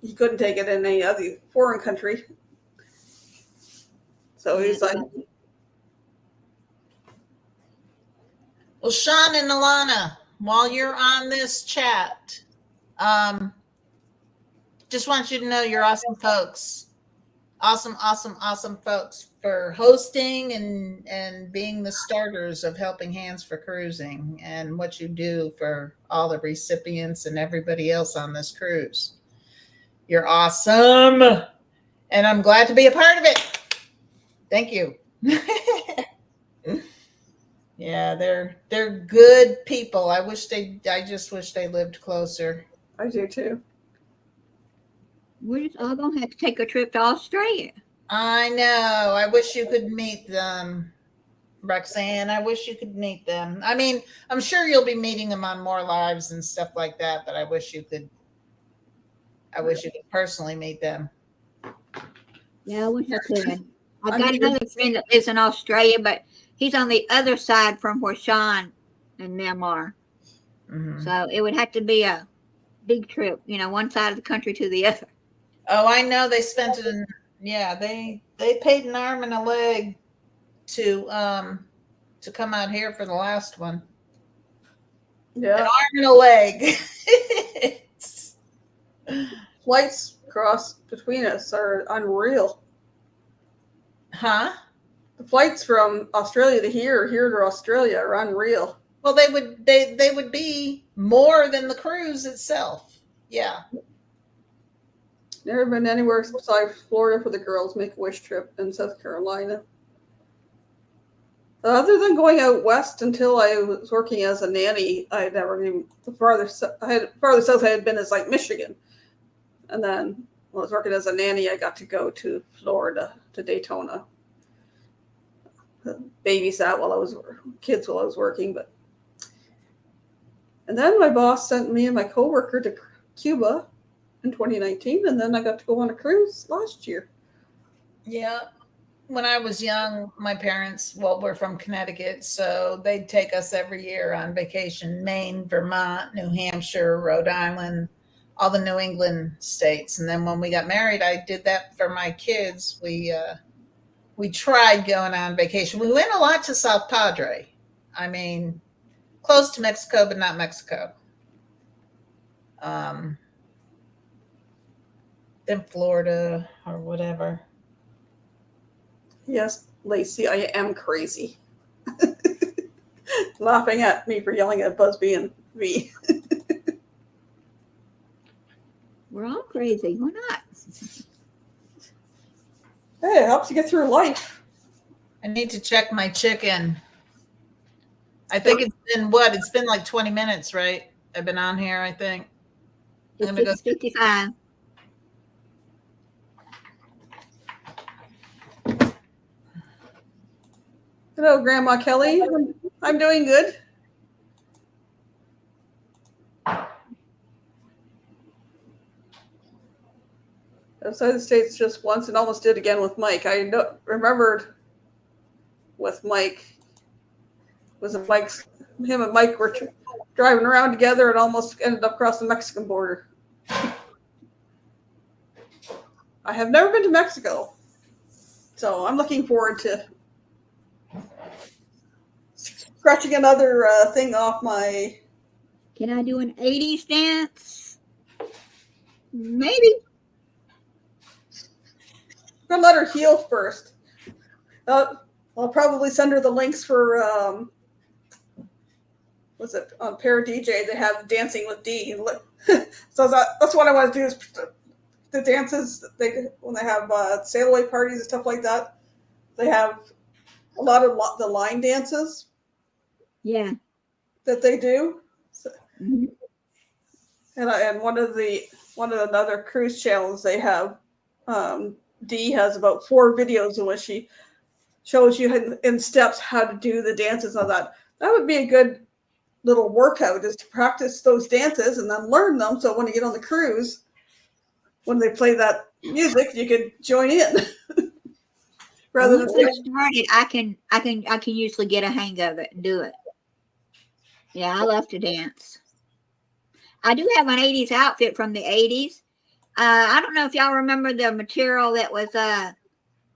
you couldn't take it in any other foreign country. So he's like, Well, Sean and Alana, while you're on this chat, just want you to know you're awesome folks. Awesome, awesome, awesome folks for hosting and being the starters of Helping Hands for Cruising and what you do for all the recipients and everybody else on this cruise. You're awesome. And I'm glad to be a part of it. Thank you. Yeah, they're good people. I just wish they lived closer. I do too. We're just all gonna have to take a trip to Australia. I know. I wish you could meet them, Roxanne. I wish you could meet them. I mean, I'm sure you'll be meeting them on more lives and stuff like that, but I wish you could personally meet them. Yeah, I wish I could. I've got another friend that lives in Australia, but he's on the other side from where Sean and them are. Mm-hmm. So it would have to be a big trip, one side of the country to the other. Oh, I know. They spent it in, yeah, they paid an arm and a leg to come out here for the last one. Yeah. An arm and a leg. Flights across between us are unreal. Huh? The flights from Australia to here to Australia are unreal. Well, they would be more than the cruise itself. Yeah. Never been anywhere besides Florida for the girls' Make-A-Wish trip in South Carolina. Other than going out west until I was working as a nanny, I had never even farther south I had been is like Michigan. And then when I was working as a nanny, I got to go to Florida, to Daytona. Babysat kids while I was working, and then my boss sent me and my coworker to Cuba in 2019, and then I got to go on a cruise last year. Yeah. When I was young, my parents, were from Connecticut, so they'd take us every year on vacation. Maine, Vermont, New Hampshire, Rhode Island, all the New England states. And then when we got married, I did that for my kids. We tried going on vacation. We went a lot to South Padre. I mean, close to Mexico, but not Mexico. Then Florida or whatever. Yes, Lacey, I am crazy. Laughing at me for yelling at Busby and me. We're all crazy. Why not? Hey, it helps you get through life. I need to check my chicken. I think it's been what? It's been like 20 minutes, right? I've been on here, I think. It's 6:55. Hello, Grandma Kelly. I'm doing good. Outside the States just once and almost did again with Mike. I remembered with Mike, him and Mike were driving around together and almost ended up across the Mexican border. I have never been to Mexico, so I'm looking forward to scratching another thing off my... Can I do an 80s dance? Maybe. I'm gonna let her heal first. I'll probably send her the links for what's it on Para DJ? They have Dancing with D. So that's what I want to do is the dances when they have sail away parties and stuff like that. They have a lot of the line dances. Yeah. That they do. So, mm-hmm. And one of the other cruise channels they have. Dee has about 4 videos in which she shows you in steps how to do the dances and all that. That would be a good little workout, is to practice those dances and then learn them. So when you get on the cruise, when they play that music, you can join in rather than Once I started, I can usually get a hang of it and do it. Yeah, I love to dance. I do have an 80s outfit from the 80s. I don't know if y'all remember the material that was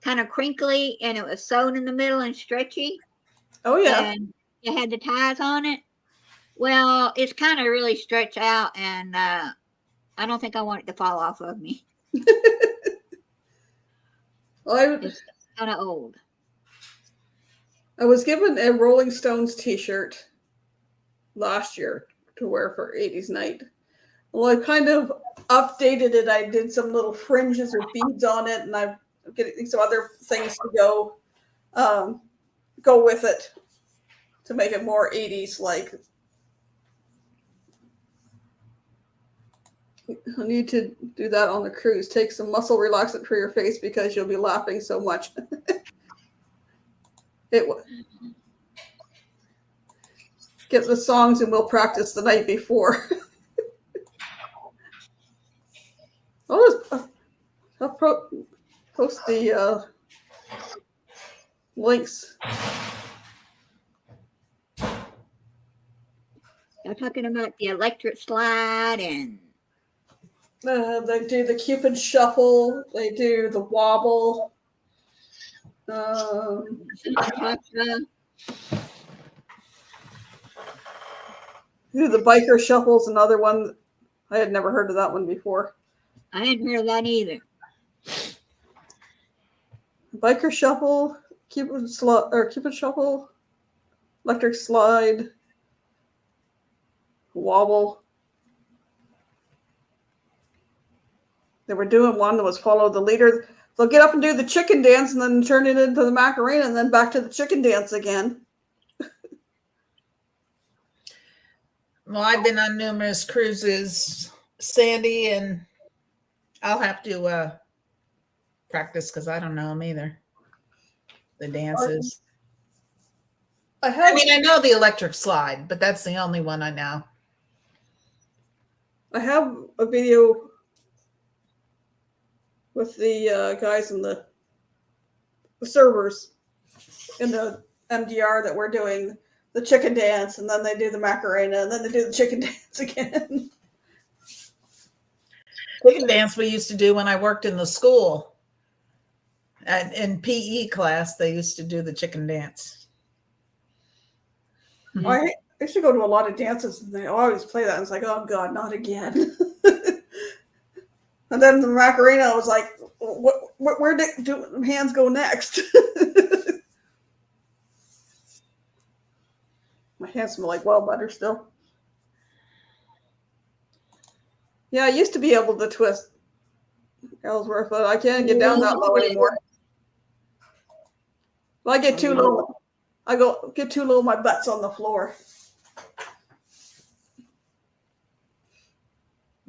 kind of crinkly and it was sewn in the middle and stretchy. Oh yeah. And it had the ties on it. Well, it's kind of really stretched out, and I don't think I want it to fall off of me. Well, It's kind of old. I was given a Rolling Stones t-shirt last year to wear for 80s night. Well, I kind of updated it. I did some little fringes or beads on it, and I'm getting some other things to go with it to make it more 80s like. I need to do that on the cruise. Take some muscle relaxant for your face because you'll be laughing so much. Get the songs and we'll practice the night before. I'll post the links. They're talking about the electric slide and They do the Cupid shuffle. They do the wobble. Do the biker shuffle's another one. I had never heard of that one before. I hadn't heard of that either. Biker shuffle, Cupid shuffle, electric slide, wobble. They were doing one that was follow the leader. They'll get up and do the chicken dance and then turn it into the Macarena and then back to the chicken dance again. Well, I've been on numerous cruises, Sandy, and I'll have to practice because I don't know them either. The dances. I mean, I know the electric slide, but that's the only one I know. I have a video with the guys in the servers in the MDR that we're doing the chicken dance, and then they do the Macarena, and then they do the chicken dance again. Chicken dance we used to do when I worked in the school. And in PE class, they used to do the chicken dance. I used to go to a lot of dances, and they always play that. And it's like, oh God, not again. And then the Macarena was like, where do hands go next? My hands smell like well butter still. Yeah, I used to be able to twist Ellsworth, but I can't get down that low anymore. If I get too low, get too low, my butt's on the floor.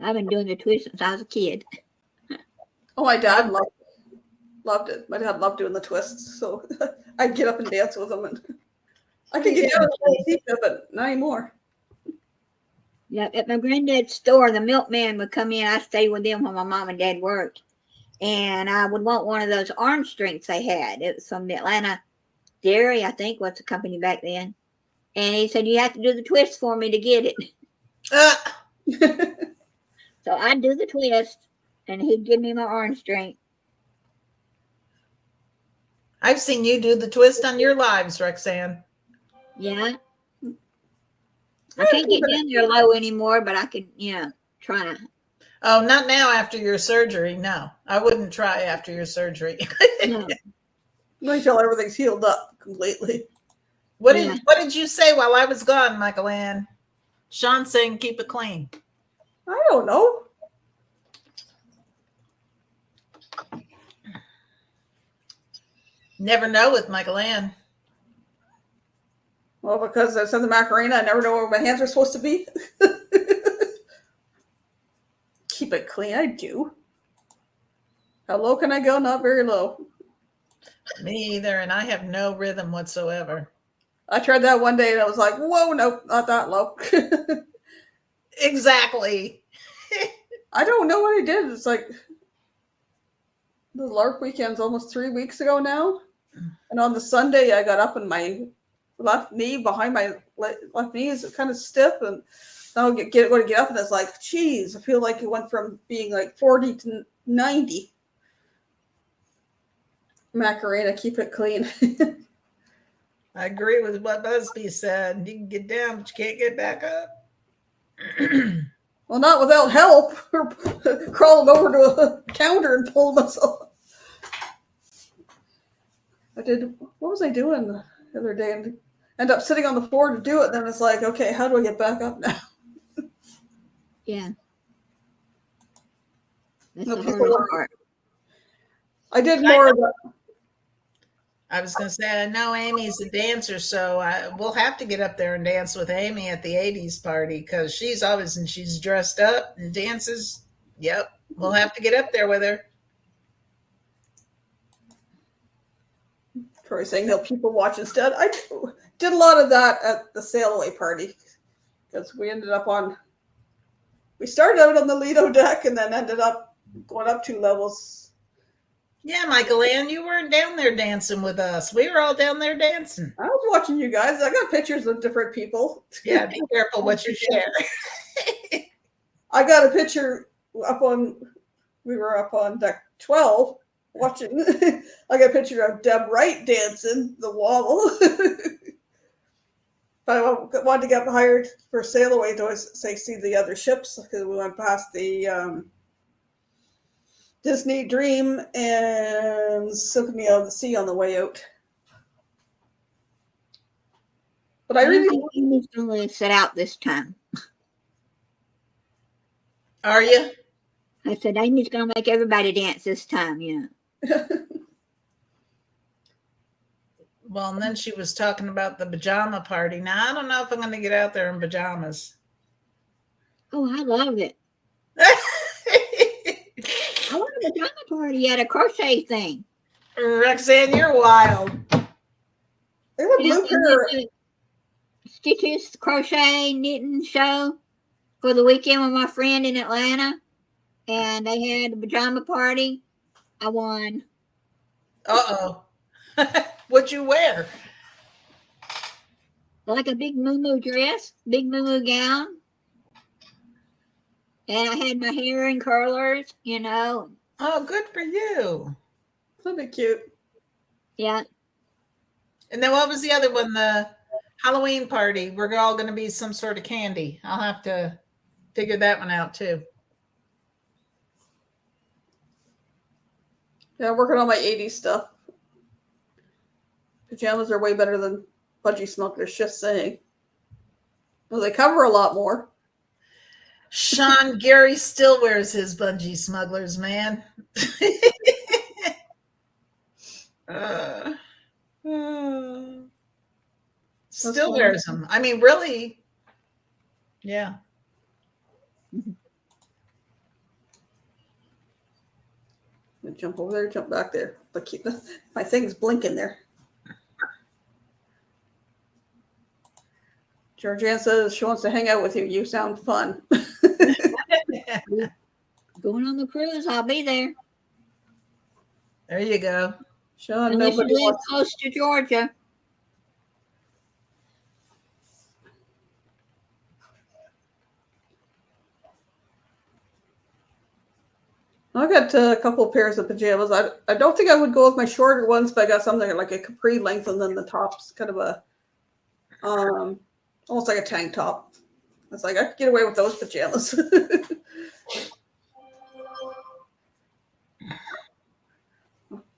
I've been doing the twist since I was a kid. Oh, my dad loved it. My dad loved doing the twists, so I'd get up and dance with him, and I could get down to the feet, but not anymore. Yeah, at my granddad's store, the milkman would come in. I stayed with them when my mom and dad worked, and I would want one of those arm strengths they had. It was from the Atlanta Dairy, I think, was the company back then. And he said, "You have to do the twist for me to get it." So I'd do the twist, and he'd give me my arm strength. I've seen you do the twist on your lives, Roxanne. Yeah. I can't get down there low anymore, but I could, try. Oh, not now after your surgery. No, I wouldn't try after your surgery. No. Wait till everything's healed up completely. What did you say while I was gone, Michael Ann? Sean saying keep it clean. I don't know. Never know with Michael Ann. Well, because I said the Macarena, I never know where my hands are supposed to be. Keep it clean, I do. How low can I go? Not very low. Me either, and I have no rhythm whatsoever. I tried that one day and I was like, whoa, no, not that low. Exactly. I don't know what I did. It's like the LARP weekend's almost 3 weeks ago now. And on the Sunday, I got up and my left knee behind my left knee is kind of stiff. And now I get up and it's like, geez, I feel like it went from being like 40 to 90. Macarena, keep it clean. I agree with what Busby said. You can get down, but you can't get back up. Well, not without help. Crawling over to a counter and pulling myself. What was I doing the other day? And end up sitting on the floor to do it. Then it's like, okay, how do I get back up now? Yeah. That's No, the people hardest work. part. I did more of the. I was going to say, I know Amy's a dancer, so we'll have to get up there and dance with Amy at the 80s party because she's dressed up and dances. Yep. We'll have to get up there with her. Troy saying he'll people watch instead. I did a lot of that at the sail away party because we started out on the Lido deck and then ended up going up 2 levels. Yeah, Michael Ann, you weren't down there dancing with us. We were all down there dancing. I was watching you guys. I got pictures of different people. Yeah, be careful what you share. I got a picture we were up on deck 12 watching. I got a picture of Deb Wright dancing the wobble. But I wanted to get hired for sail away to see the other ships because we went past the Disney Dream and Symphony of the Sea on the way out. But I really think Amy's going to sit out this time. Are you? I said Amy's going to make everybody dance this time. Well, and then she was talking about the pajama party. Now, I don't know if I'm going to get out there in pajamas. Oh, I love it. I want a pajama party at a crochet thing. Roxanne, you're wild. They would move her. Stitches crochet knitting show for the weekend with my friend in Atlanta, and they had a pajama party. I won. Uh-oh. What'd you wear? Like a big moo dress, big moo gown. And I had my hair in curlers, Oh, good for you. That'd be cute. Yeah. And then what was the other one? The Halloween party. We're all going to be some sort of candy. I'll have to figure that one out too. Yeah, I'm working on my 80s stuff. Pajamas are way better than budgie smugglers, just saying. Well, they cover a lot more. Sean Gary still wears his bungee smugglers, man. Still wears them. I mean, really? Yeah. Jump over there, jump back there. But keep my thing's blinking there. Georgianne says she wants to hang out with you. You sound fun. Going on the cruise, I'll be there. There you go. Sean, Unless you nobody live wants. close to Georgia. I got a couple of pairs of pajamas. I don't think I would go with my shorter ones, but I got something like a capri length, and then the top's kind of a almost like a tank top. It's like I could get away with those pajamas.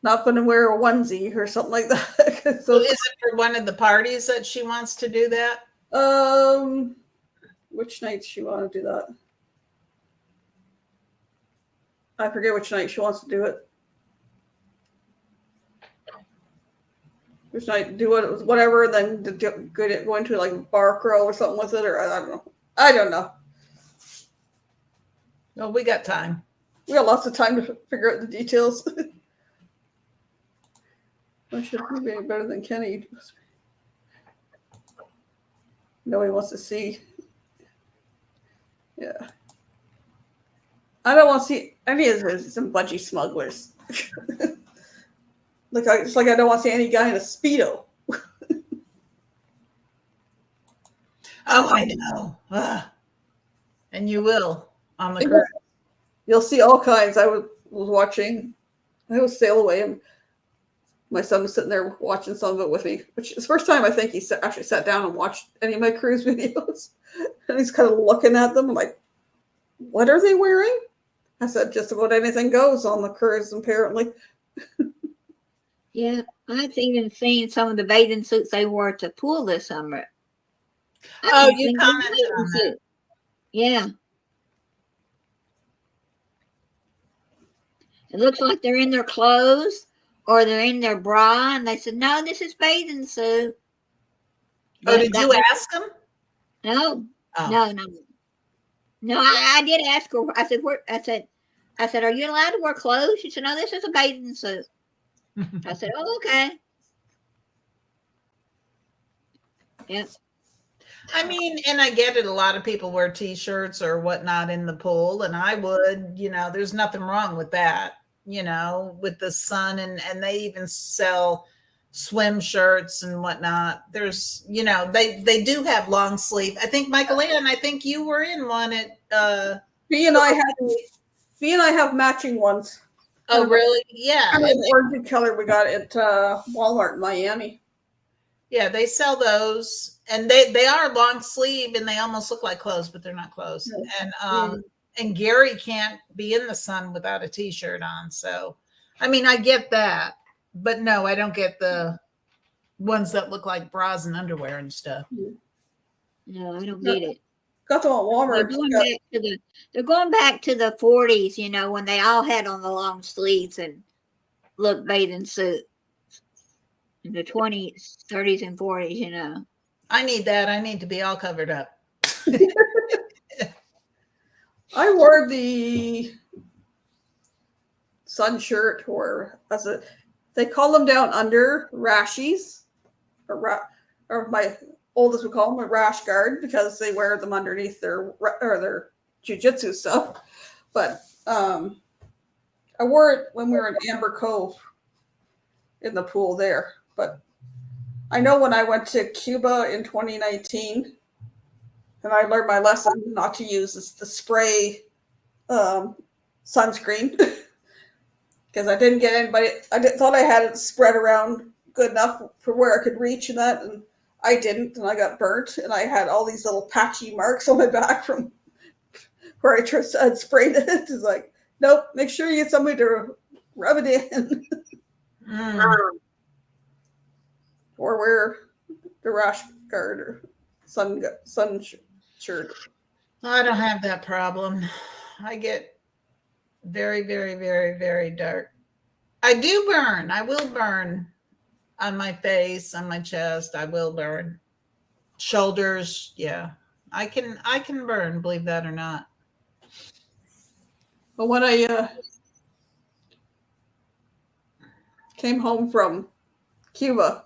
Not going to wear a onesie or something like that. So is it for one of the parties that she wants to do that? Which night she want to do that? I forget which night she wants to do it. Which night do it, whatever, then go into like bar crawl or something with it, or I don't know. I don't know. Well, we got time. We got lots of time to figure out the details. I should be any better than Kenny. Nobody wants to see. Yeah. I don't want to see any of some budgie smugglers. Just like I don't want to see any guy in a Speedo. Oh, I know. Ugh. And you will on the Yeah. cruise. You'll see all kinds. I was watching. I was Sail Away, and my son was sitting there watching some of it with me, which is the first time I think he actually sat down and watched any of my cruise videos. And he's kind of looking at them like, what are they wearing? I said, just about anything goes on the cruise, apparently. Yeah, I've even seen some of the bathing suits they wore at the pool this summer. Oh, don't you think they're commented bathing on that. suit. Yeah. It looks like they're in their clothes or they're in their bra, and they said, "No, this is bathing suit." Oh, did That you was- ask him? No, Oh. no. I did ask her. I said, "Where?" I said, "Are you allowed to wear clothes?" She said, "No, this is a bathing suit." I said, "Oh, okay." Yeah. I mean, and I get it. A lot of people wear t-shirts or whatnot in the pool, and I would, there's nothing wrong with that, with the sun, and they even sell swim shirts and whatnot. There's, they do have long sleeve. I think Michael Ann, I think you were in one at Fee and I have matching ones. Oh, really? Yeah. Kind of an orangey color we got at Walmart in Miami. Yeah, they sell those, and they are long sleeve, and they almost look like clothes, but they're not clothes. And Gary can't be in the sun without a t-shirt on. So, I mean, I get that, but no, I don't get the ones that look like bras and underwear and stuff. No, I don't get it. Got them at Walmart. They're going back to the 40s, when they all had on the long sleeves and looked bathing suit. In the 20s, 30s, and 40s, I need that. I need to be all covered up. I wore the sun shirt, or they call them down under rashies, or my oldest would call them a rash guard, because they wear them underneath their jiu-jitsu stuff. But I wore it when we were in Amber Cove in the pool there. But I know when I went to Cuba in 2019, and I learned my lesson not to use the spray sunscreen, because I didn't get anybody. Thought I had it spread around good enough for where I could reach, and I didn't, and I got burnt, and I had all these little patchy marks on my back from where I'd sprayed it. It's like, nope, make sure you get somebody to rub it in. Or wear the rash guard or sun shirt. I don't have that problem. I get very, very, very, very dark. I do burn. I will burn on my face, on my chest. I will burn. Shoulders, yeah. I can burn, believe that or not. But when I came home from Cuba,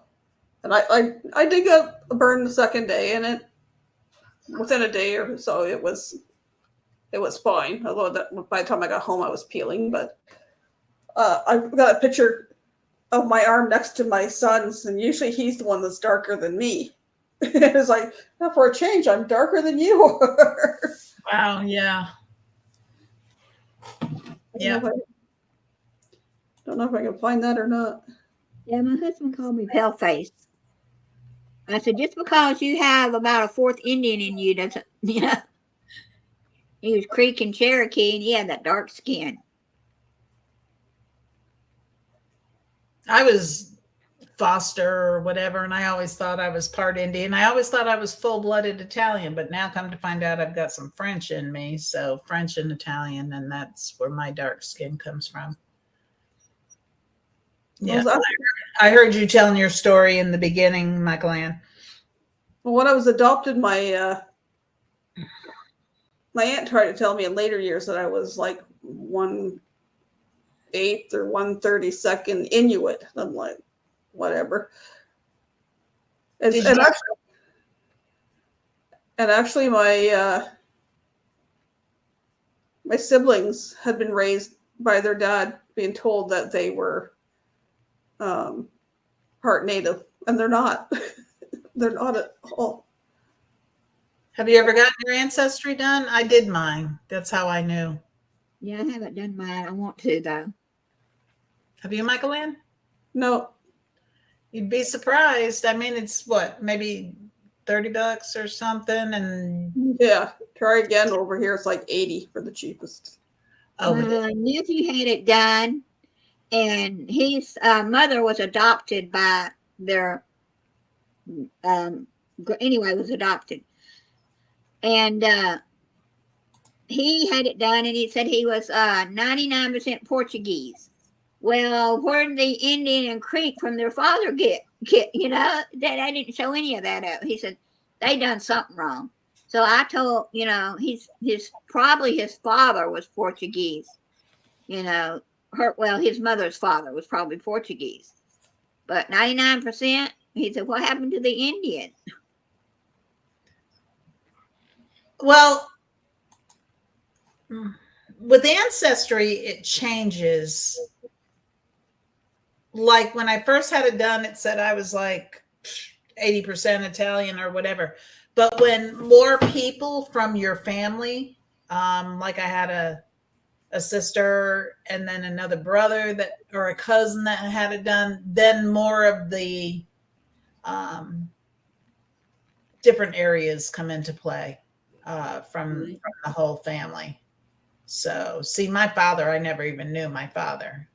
and I did get a burn the second day, and within a day or so it was fine. Although by the time I got home I was peeling, but I got a picture of my arm next to my son's, and usually he's the one that's darker than me. It's like, now for a change, I'm darker than you are. Wow, yeah. Yeah. Don't know if I can find that or not. Yeah, my husband called me pale face. I said, just because you have about a fourth Indian in you doesn't, he was Creek and Cherokee, and he had that dark skin. I was Foster or whatever, and I always thought I was part Indian. I always thought I was full-blooded Italian, but now come to find out I've got some French in me, so French and Italian, and that's where my dark skin comes from. Yeah, I heard you telling your story in the beginning, Michael Ann. Well, when I was adopted, my aunt tried to tell me in later years that I was like 1/8 or 1/32 Inuit. I'm like, whatever. And actually, my siblings had been raised by their dad being told that they were part native, and they're not. They're not at all. Have you ever gotten your ancestry done? I did mine. That's how I knew. Yeah, I haven't done mine. I want to though. Have you, Michael Ann? No. You'd be surprised. I mean, it's what, maybe $30 or something, and Yeah, try again. Over here, it's like 80 for the cheapest. oh, My nephew had it done, and his mother was adopted by their anyway, was adopted, and he had it done, and he said he was 99% Portuguese. Well, where did the Indian and Creek from their father get you know, that I didn't show any of that up. He said they done something wrong. So I told, you know, his probably his father was Portuguese, you know, his mother's father was probably Portuguese, but 99%. He said, what happened to the Indian? well, with ancestry, it changes. Like when I first had it done, it said I was like 80% Italian or whatever. But when more people from your family, like I had a sister and then another brother that, or a cousin that had it done, then more of the different areas come into play from the whole family. So, see, my father, I never even knew my father.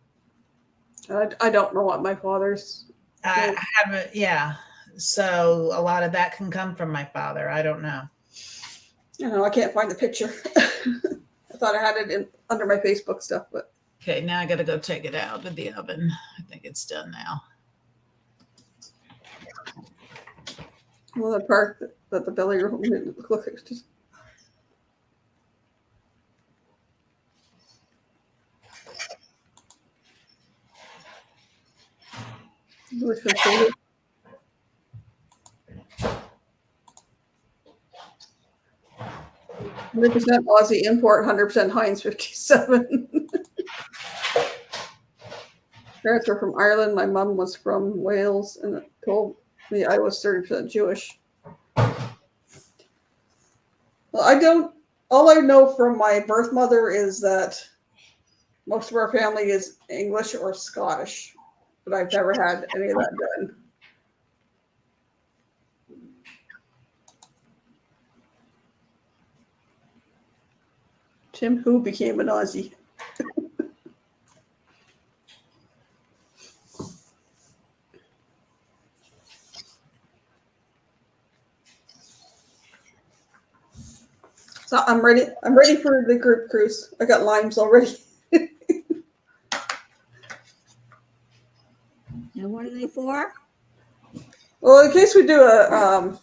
I don't know what my father's. I haven't, yeah. So a lot of that can come from my father. I don't know. I can't find the picture. I thought I had it under my Facebook stuff, but Okay, now I got to go take it out of the oven. I think it's done now. well, the part that the belly room didn't look at just. Which was cool. %, Aussie import, 100% Heinz 57. Parents were from Ireland. My mom was from Wales, and it told me I was 30% Jewish. Well, I don't. All I know from my birth mother is that most of our family is English or Scottish, but I've never had any of that done. Tim Who became an Aussie. So I'm ready. I'm ready for the group cruise. I got limes already. And what are they for? Well, in case we do a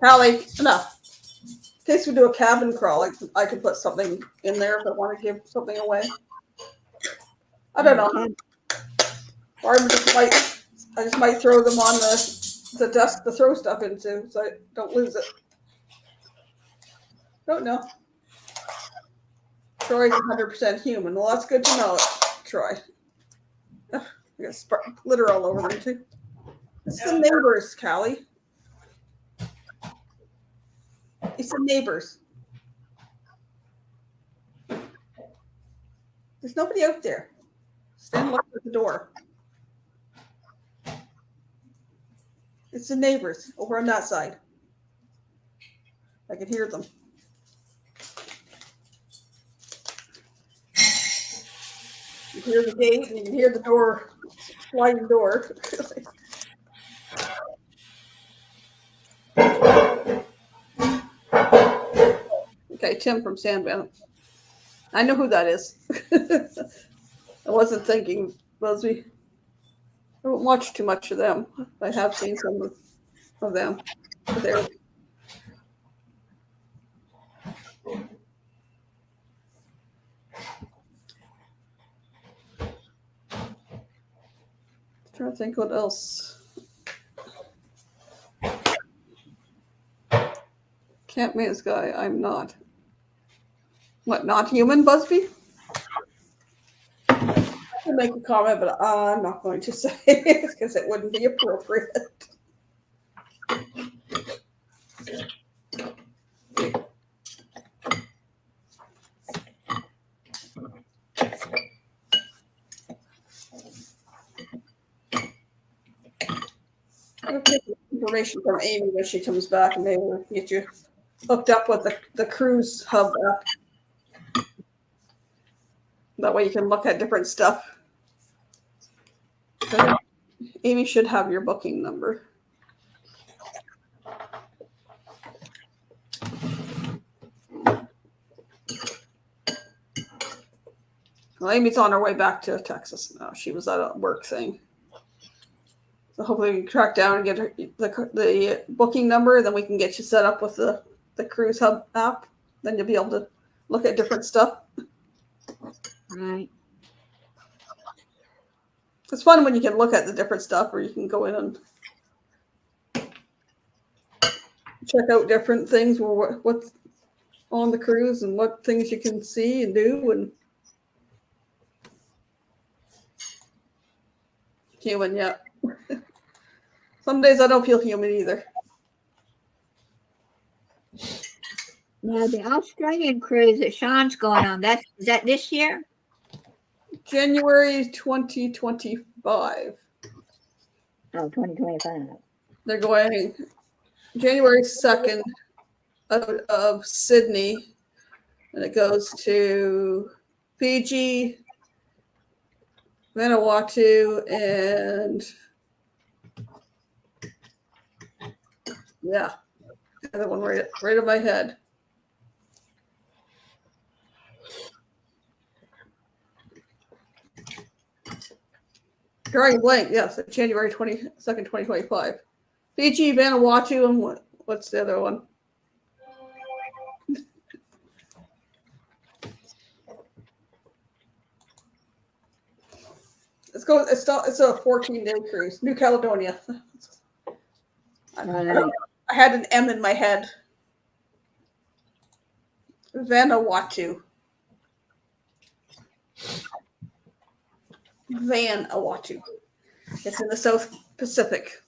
Callie, enough. In case we do a cabin crawl, I could put something in there if I want to give something away. I don't know. Or I just might throw them on the desk to throw stuff into, so I don't lose it. Don't know. Troy's 100% human. Well, that's good to know, Troy. I got glitter all over them too. It's the neighbors, Callie. It's the neighbors. There's nobody out there. Stand looking at the door. It's the neighbors over on that side. I can hear them. You hear the gate and you can hear the door, sliding door. Okay, Tim from Sandbound. I know who that is. I wasn't thinking, Busby. I don't watch too much of them. I have seen some of them. They're trying to think what else. Can't man's guy. I'm not. What, not human, Busby? to make a comment, but I'm not going to say it because it wouldn't be appropriate. I'll take information from Amy when she comes back, and maybe we'll get you hooked up with the cruise hub app. That way you can look at different stuff. Amy should have your booking number. Well, Amy's on her way back to Texas now. She was at a work thing. So hopefully we can track down and get her the booking number. Then we can get you set up with the Cruise Hub app. Then you'll be able to look at different stuff. Right. It's fun when you can look at the different stuff, or you can go in and check out different things, or what's on the cruise and what things you can see and do. And human, yeah. Some days I don't feel human either. Now the Australian cruise that Sean's going on, is that this year? January 2025. Oh, 2025. They're going January 2nd out of Sydney, and it goes to Fiji, Vanuatu, and yeah, the other one right in my head. Drawing blank, yes, January 22nd, 2025. Fiji, Vanuatu, and what's the other one? It's a 14-day cruise. New Caledonia. I had an M in my head. Vanuatu. Vanuatu. It's in the South Pacific,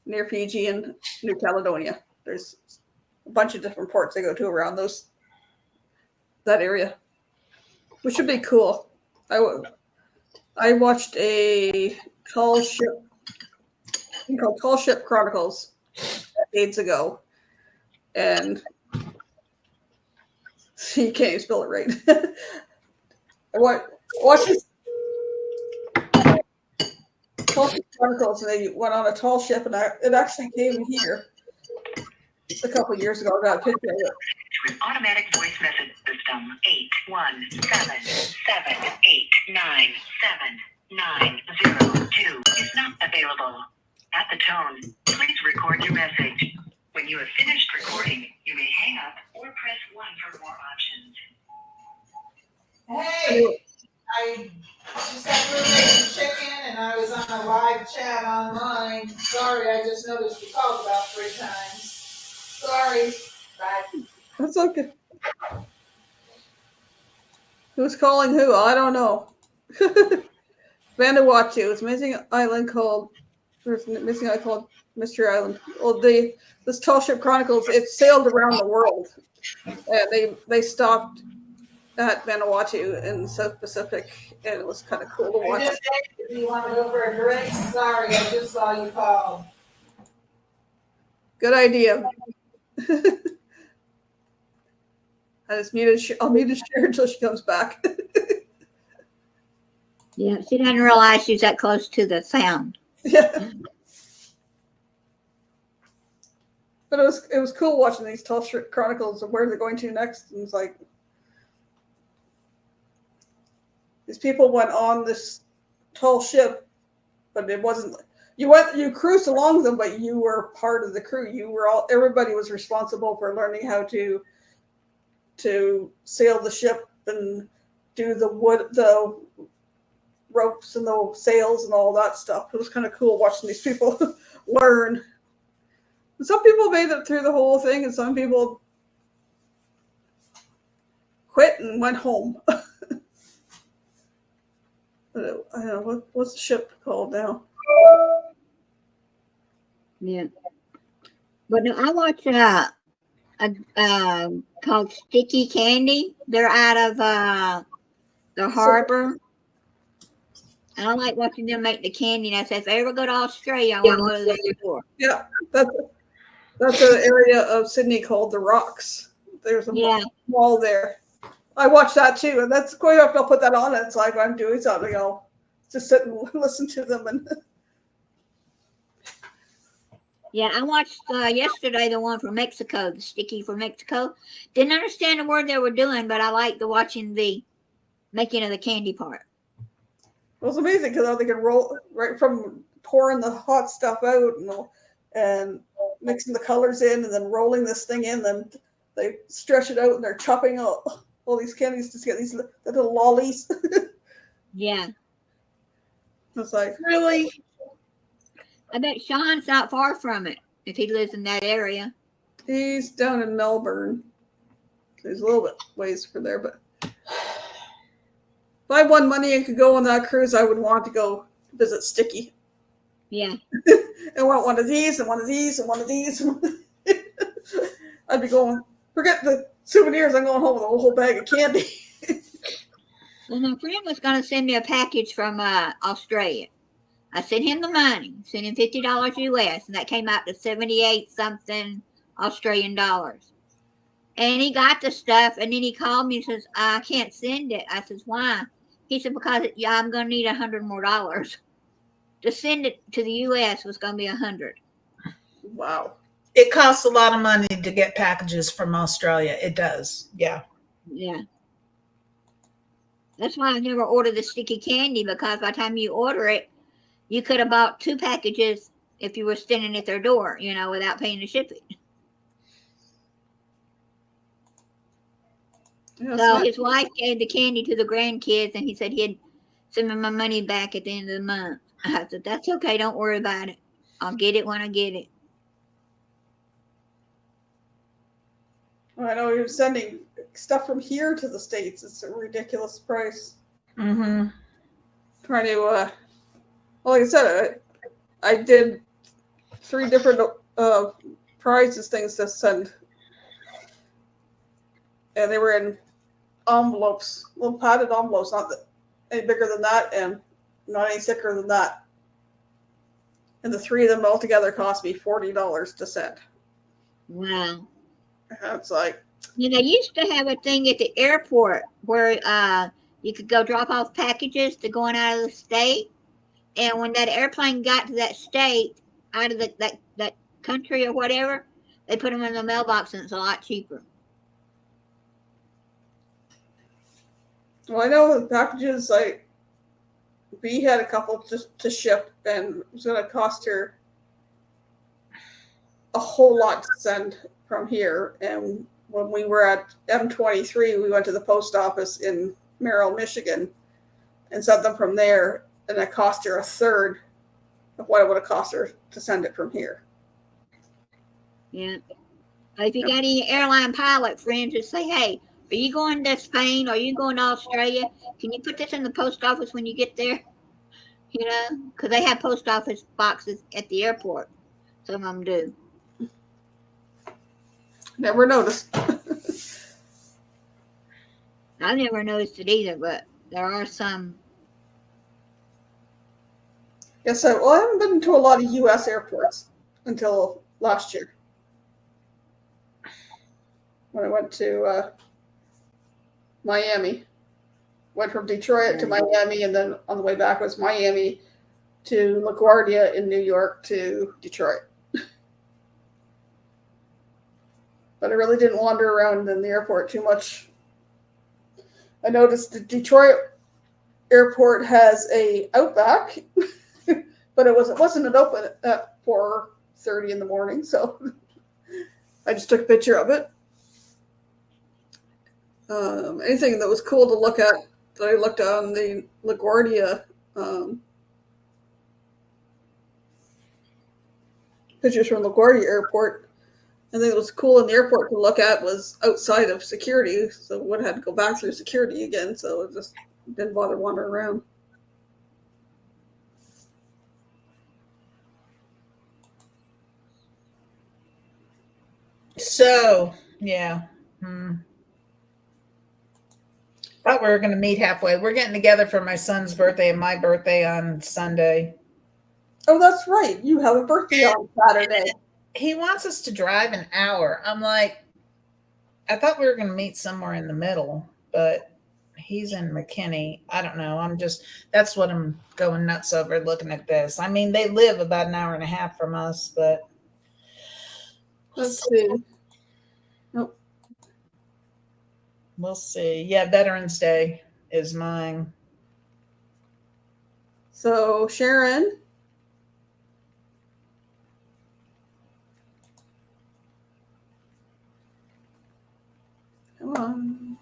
near Fiji and New Caledonia. There's a bunch of different ports they go to around that area, which should be cool. I watched a Tall Ship called Tall Ship Chronicles decades ago, and you can't even spell it right. I watched this Tall Ship Chronicles, and they went on a tall ship, and it actually came here a couple of years ago. I got a picture of it. With automatic voice message system 817-889-79002 is not available. At the tone, please record your message. When you have finished recording, you may hang up or press 1 for more options. Hey, I just got through making chicken and I was on a live chat online. Sorry, I just noticed you called about 3 times. Sorry. Bye. That's okay. Who's calling who? I don't know. Vanuatu. It's an amazing island called Mystery Island. Well, this Tall Ship Chronicles, it sailed around the world. They stopped at Vanuatu in the South Pacific, and it was kind of cool to watch. If you want to go for a drink, sorry, I just saw you call. Good idea. I just I'll mute and share until she comes back. Yeah, she didn't realize she's that close to the sound. Yeah. But it was cool watching these Tall Ship Chronicles of where they're going to next. And it's like these people went on this tall ship, but it wasn't. You cruised along with them, but you were part of the crew. Everybody was responsible for learning how to sail the ship and do the ropes and the sails and all that stuff. It was kind of cool watching these people learn. And some people made it through the whole thing, and some people quit and went home. I don't know what's the ship called now. Yeah. But no, I watch called Sticky Candy. They're out of the harbor. And I like watching them make the candy. And I said, if I ever go to Australia, I want to go to their store. Yeah, that's an area of Sydney called the Rocks. There's a Yeah. mall there. I watch that too, and that's quite often I'll put that on. And it's like when I'm doing something, I'll just sit and listen to them. And Yeah, I watched yesterday the one from Mexico, the Sticky from Mexico. Didn't understand the word they were doing, but I liked watching the making of the candy part. it was amazing because they could roll right from pouring the hot stuff out and mixing the colors in, and then rolling this thing in. Then they stretch it out, and they're chopping all these candies to get these little lollies. Yeah. It's like, Really? I bet Sean's not far from it if he lives in that area. he's down in Melbourne. He's a little bit ways from there, but if I won money and could go on that cruise, I would want to go visit Sticky. Yeah. I want one of these and one of these and one of these. I'd be going, forget the souvenirs, I'm going home with a whole bag of candy. Well, my friend was going to send me a package from Australia. I sent him the money, sent him $50 US, and that came out to 78 something Australian dollars. And he got the stuff, and then he called me and says, I can't send it. I says, why? He said, because I'm going to need $100 more. To send it to the US was going to be $100. Wow. It costs a lot of money to get packages from Australia. It does. Yeah. Yeah. That's why I never ordered the sticky candy, because by the time you order it, you could have bought 2 packages if you were standing at their door, without paying the shipping. Yeah, So his wife gave the candy to the grandkids, and he said he'd send me my money back at the end of the month. I said, that's okay. Don't worry about it. I'll get it when I get it. I know you're sending stuff from here to the States. It's a ridiculous price. Mm-hmm. Trying to, well, like I said, I did 3 different prizes things to send. And they were in envelopes, little padded envelopes, not any bigger than that and not any thicker than that. And the 3 of them altogether cost me $40 to send. Wow. And it's like, They used to have a thing at the airport where you could go drop off packages to going out of the state. And when that airplane got to that state, out of that country or whatever, they put them in the mailbox, and it's a lot cheaper. well, I know the packages, like, B had a couple just to ship, and it was going to cost her a whole lot to send from here. And when we were at M23, we went to the post office in Merrill, Michigan, and sent them from there, and it cost her a third of what it would have cost her to send it from here. Yeah. If you got any airline pilot friends, just say, hey, are you going to Spain? Are you going to Australia? Can you put this in the post office when you get there? Because they have post office boxes at the airport. Some of them do. Never noticed. I never noticed it either, but there are some. Yes, I haven't been to a lot of U.S. airports until last year when I went to Miami. Went from Detroit to Miami, and then on the way back was Miami to LaGuardia in New York to Detroit. But I really didn't wander around in the airport too much. I noticed the Detroit airport has a Outback, but it wasn't open at 4:30 in the morning, so I just took a picture of it. Anything that was cool to look at that I looked on the LaGuardia pictures from LaGuardia Airport. I think it was cool in the airport to look at was outside of security, so I would have had to go back through security again, so it just didn't bother wandering around. So, yeah. Thought we were going to meet halfway. We're getting together for my son's birthday and my birthday on Sunday. Oh, that's right. You have a birthday on Saturday. He wants us to drive an hour. I'm like, I thought we were going to meet somewhere in the middle, but he's in McKinney. I don't know. That's what I'm going nuts over looking at this. I mean, they live about an hour and a half from us, but Let's see. Nope. We'll see. Yeah, Veterans Day is mine. So Sharon. Come on.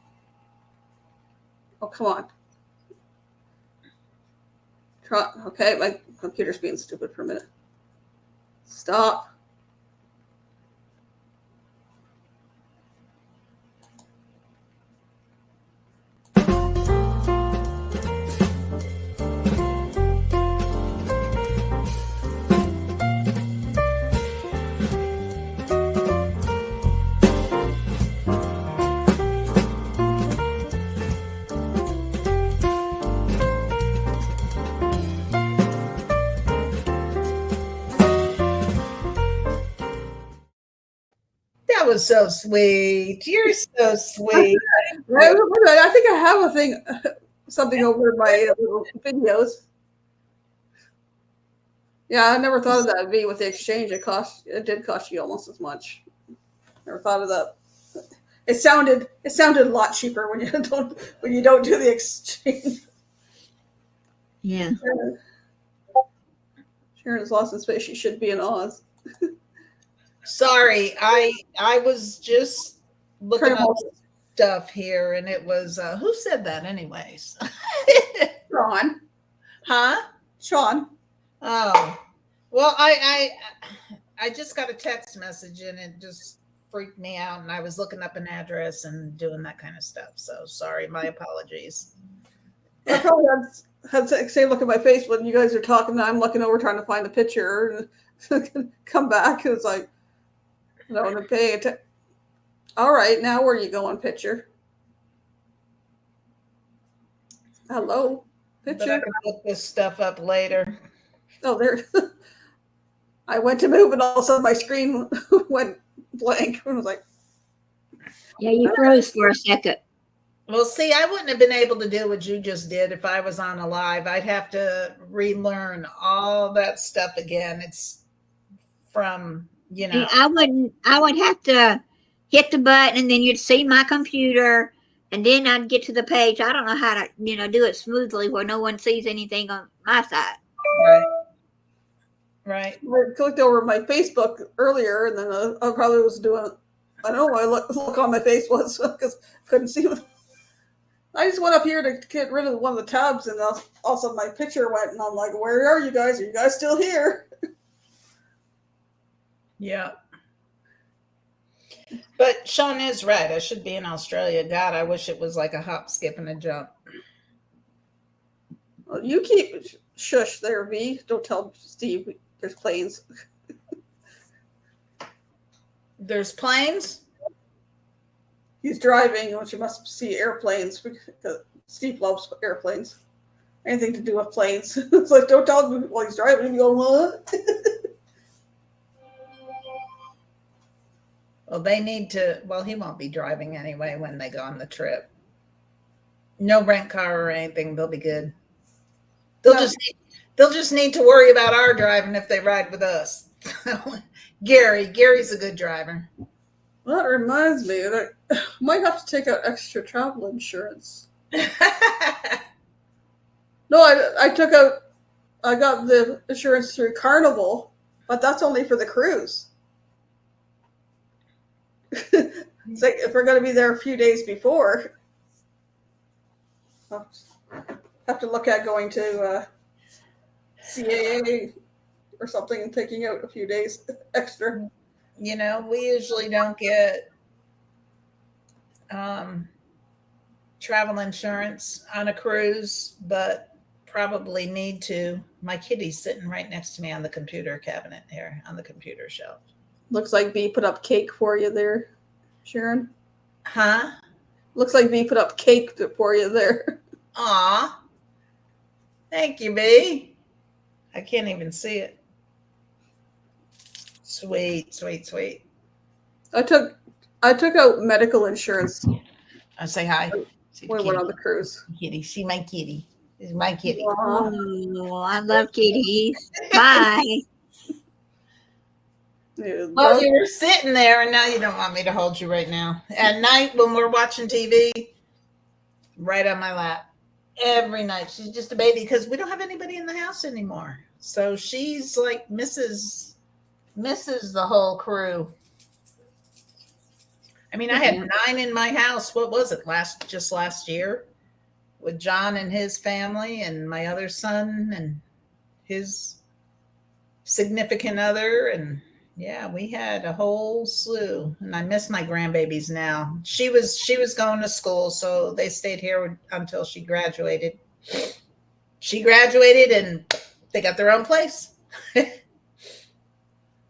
Oh, come on. Okay, my computer's being stupid for a minute. Stop. That was so sweet. You're so sweet. I think I have a thing, something over in my videos. Yeah, I never thought of that. V with the exchange, it did cost you almost as much. Never thought of that. It sounded a lot cheaper when you don't do the exchange. Yeah. Sharon is lost in space. She should be in Oz. Sorry, I was just looking up stuff here, and it was who said that, anyways? Sean. Huh? Sean. Oh, well, I just got a text message, and it just freaked me out, and I was looking up an address and doing that kind of stuff. So sorry, my apologies. I probably had to say look at my face when you guys are talking. I'm looking over trying to find the picture and come back. It was like, no, to pay attention. All right, now where are you going, picture? Hello, But picture. I can look this stuff up later. Oh, there. I went to move, and all of a sudden my screen went blank. I was like, Yeah, you froze for a second. Well, see, I wouldn't have been able to do what you just did if I was on a live. I'd have to relearn all that stuff again. It's from, I would have to hit the button and then you'd see my computer and then I'd get to the page. I don't know how to, do it smoothly where no one sees anything on my side. Right. I clicked over my Facebook earlier, and then I probably was doing. I don't know why look on my face was because I couldn't see it. I just went up here to get rid of one of the tabs, and also my picture went, and I'm like, "Where are you guys? Are you guys still here?" Yeah. But Sean is right. I should be in Australia. God, I wish it was like a hop, skip, and a jump. Well, you keep shush there, V. Don't tell Steve there's planes. There's planes? He's driving, which you must see airplanes because Steve loves airplanes. Anything to do with planes. It's like, don't tell him while he's driving. You go, what? Well, they need to. Well, he won't be driving anyway when they go on the trip. No rent car or anything. They'll be good. They'll just need to worry about our driving if they ride with us. Gary's a good driver. Well, that reminds me that I might have to take out extra travel insurance. No, I got the insurance through Carnival, but that's only for the cruise. It's like if we're going to be there a few days before, I'll have to look at going to CAA or something and taking out a few days extra. We usually don't get travel insurance on a cruise, but probably need to. My kitty's sitting right next to me on the computer cabinet here on the computer shelf. Looks like B put up cake for you there, Sharon. Huh? Looks like B put up cake for you there. Aw. Thank you, B. I can't even see it. Sweet, sweet, sweet. I took out medical insurance I say hi. See the when we went kitty. on the cruise. Kitty. See my kitty. This is my kitty. Aw. Oh, I love kitties. Bye. Yeah, Well, you were sitting there, and now you don't want me to hold you right now. At night, when we're watching TV, right on my lap. Every night. She's just a baby because we don't have anybody in the house anymore. So she's like misses the whole crew. I mean, I had 9 in my house. What was it? Last year with John and his family and my other son and his significant other. And yeah, we had a whole slew. And I miss my grandbabies now. She was going to school, so they stayed here until she graduated. She graduated and they got their own place.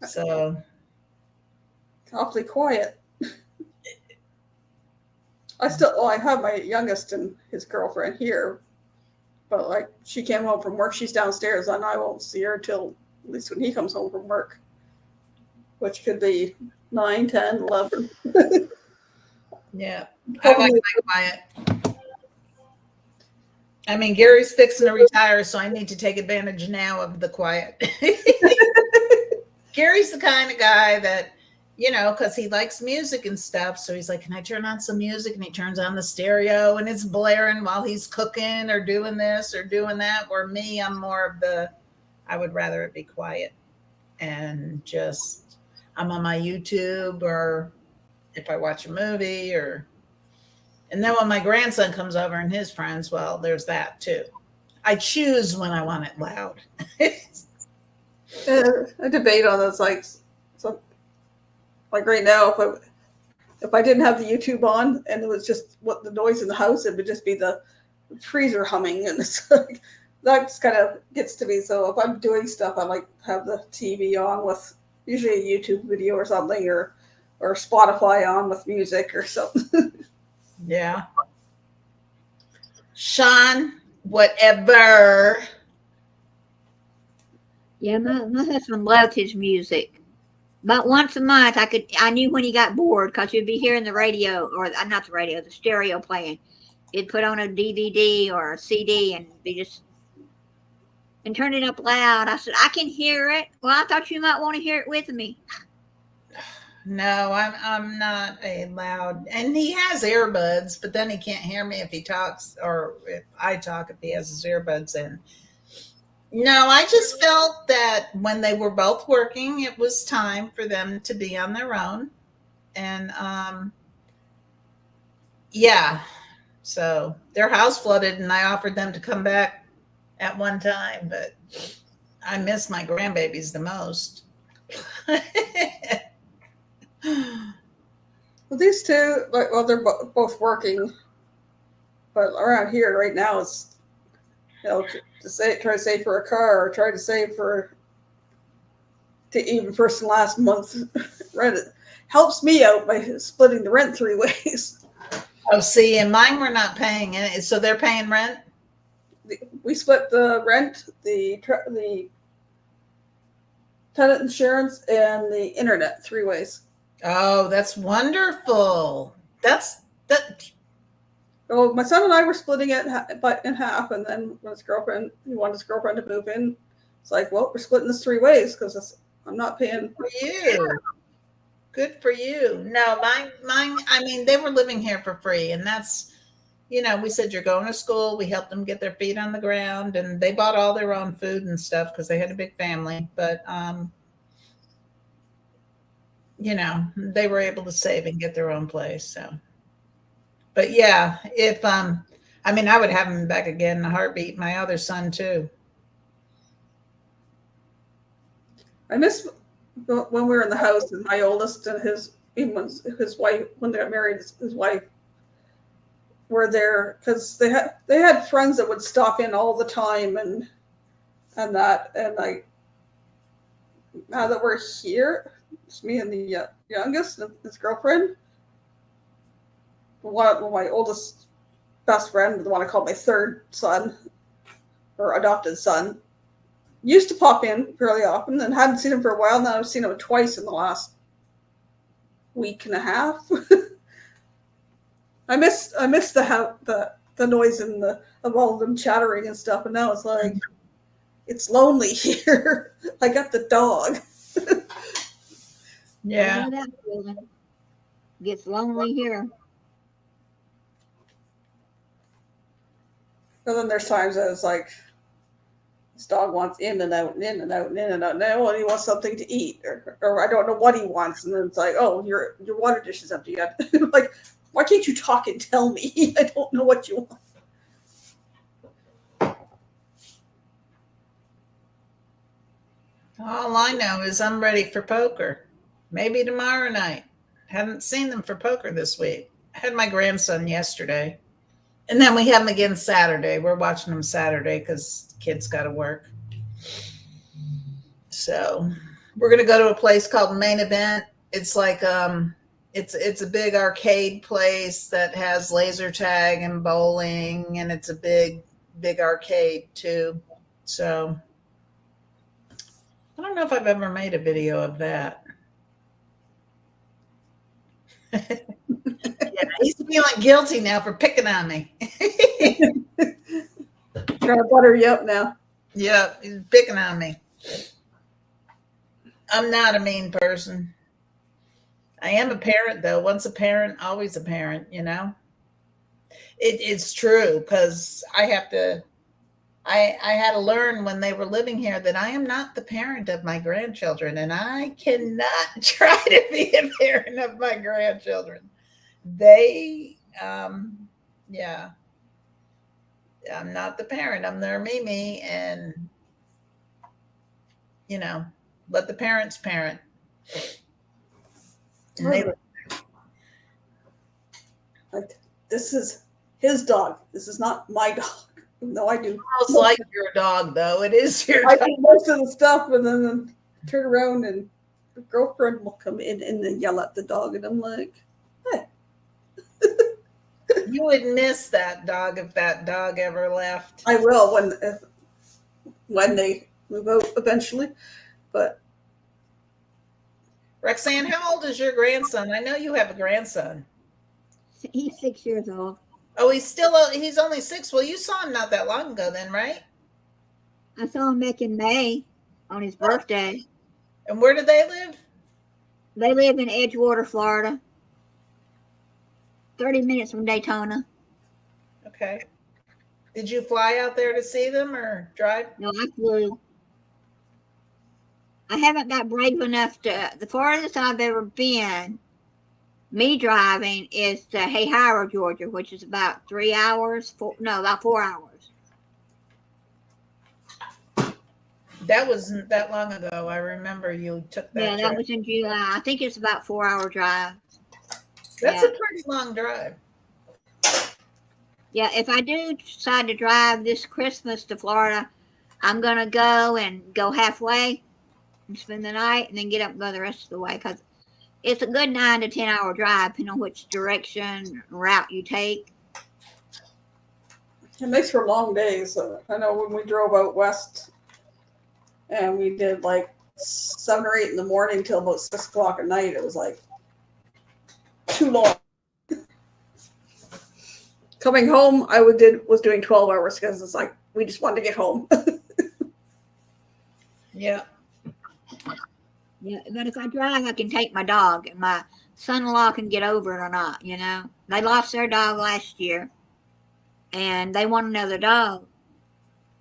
So awfully quiet. I have my youngest and his girlfriend here, but like she came home from work, she's downstairs, and I won't see her till at least when he comes home from work, which could be 9, 10, 11. yeah, I like my quiet. I mean, Gary's fixing to retire, so I need to take advantage now of the quiet. Gary's the kind of guy that, you know, because he likes music and stuff. So he's like, can I turn on some music? And he turns on the stereo and it's blaring while he's cooking or doing this or doing that. Or me, I'm more of I would rather it be quiet and just, I'm on my YouTube or if I watch a movie and then when my grandson comes over and his friends, well, there's that too. I choose when I want it loud. A debate on this, like right now, if I didn't have the YouTube on and it was just what the noise in the house, it would just be the freezer humming, and it's like that's kind of gets to me. So if I'm doing stuff, I like to have the TV on with usually a YouTube video or something, or Spotify on with music or something. Yeah. Sean, whatever. Yeah, my husband loved his music. About once a month, I knew when he got bored because you'd be hearing the radio, or not the radio, the stereo playing. He'd put on a DVD or a CD and turn it up loud. I said, I can hear it. Well, I thought you might want to hear it with me. No, I'm not a loud, and he has earbuds, but then he can't hear me if he talks or if I talk if he has his earbuds in. No, I just felt that when they were both working, it was time for them to be on their own. And yeah, so their house flooded and I offered them to come back at one time, but I miss my grandbabies the most. Well, these two, they're both working, but around here right now, it's try to save for a car or try to save to even person last month rent. It helps me out by splitting the rent 3 ways. Oh, see, and mine were not paying it, so they're paying rent. We split the rent, the tenant insurance, and the internet 3 ways. Oh, that's wonderful. That. Oh, my son and I were splitting it in half, and then when he wanted his girlfriend to move in. It's like, well, we're splitting this 3 ways because I'm not paying. For you. Good for you. No, mine. I mean, they were living here for free, and that's, we said you're going to school. We helped them get their feet on the ground, and they bought all their own food and stuff because they had a big family. But they were able to save and get their own place. So. But yeah, if I would have him back again in a heartbeat. My other son too. I miss when we were in the house, and my oldest and his wife, when they got married, his wife were there because they had friends that would stop in all the time and that, and now that we're here, it's me and the youngest, and his girlfriend. One of my oldest best friend, the one I call my third son, or adopted son, used to pop in fairly often and hadn't seen him for a while. Now I've seen him twice in the last week and a half. I miss the noise and of all of them chattering and stuff, and now it's like it's lonely here. I got the dog. Yeah. I know that feeling. Gets lonely here. And then there's times that it's like this dog wants in and out and in and out and in and out. Now he wants something to eat, or I don't know what he wants, and then it's like, oh, your water dish is empty yet. Like, why can't you talk and tell me? I don't know what you want. All I know is I'm ready for poker. Maybe tomorrow night. Haven't seen them for poker this week. I had my grandson yesterday. And then we have them again Saturday. We're watching them Saturday because kids got to work. So we're going to go to a place called Main Event. It's like it's a big arcade place that has laser tag and bowling, and it's a big arcade too. So I don't know if I've ever made a video of that. Yeah, he's feeling guilty now for picking on me. Trying to butter you up now. Yeah, he's picking on me. I'm not a mean person. I am a parent, though. Once a parent, always a parent, you know? It's true, because I had to learn when they were living here that I am not the parent of my grandchildren, and I cannot try to be a parent of my grandchildren. They, yeah, I'm not the parent. I'm their Mimi, and, you know, let the parents parent. And they, like, this is his dog. This is not my dog. No, I do. It's like your dog, though. It is your I dog. do most of the stuff, and then turn around, and the girlfriend will come in and then yell at the dog, and I'm like, hey. You would miss that dog if that dog ever left. I will when they move out eventually, but Roxanne, how old is your grandson? I know you have a grandson. He's 6 years old. Oh, he's only 6. Well, you saw him not that long ago then, right? I saw him back in May on his birthday. And where do they live? They live in Edgewater, Florida. 30 minutes from Daytona. Okay. Did you fly out there to see them or drive? No, I flew. I haven't got brave enough to. The farthest I've ever been, me driving, is to Hayhira, Georgia, which is about 3 hours. About 4 hours. That wasn't that long ago. I remember you took that. Yeah, trip. that was in July. I think it's about 4 hour drive. That's Yeah. a pretty long drive. Yeah, if I do decide to drive this Christmas to Florida, I'm going to go halfway and spend the night and then get up and go the rest of the way, because it's a good 9 to 10 hour drive, depending on which route you take. it makes for long days. I know when we drove out west and we did like 7 or 8 in the morning till about 6 o'clock at night, it was like too long. Coming home, I was doing 12 hours because it's like we just wanted to get home. Yeah. Yeah, but if I drive, I can take my dog, and my son-in-law can get over it or not, you know. They lost their dog last year, and they want another dog.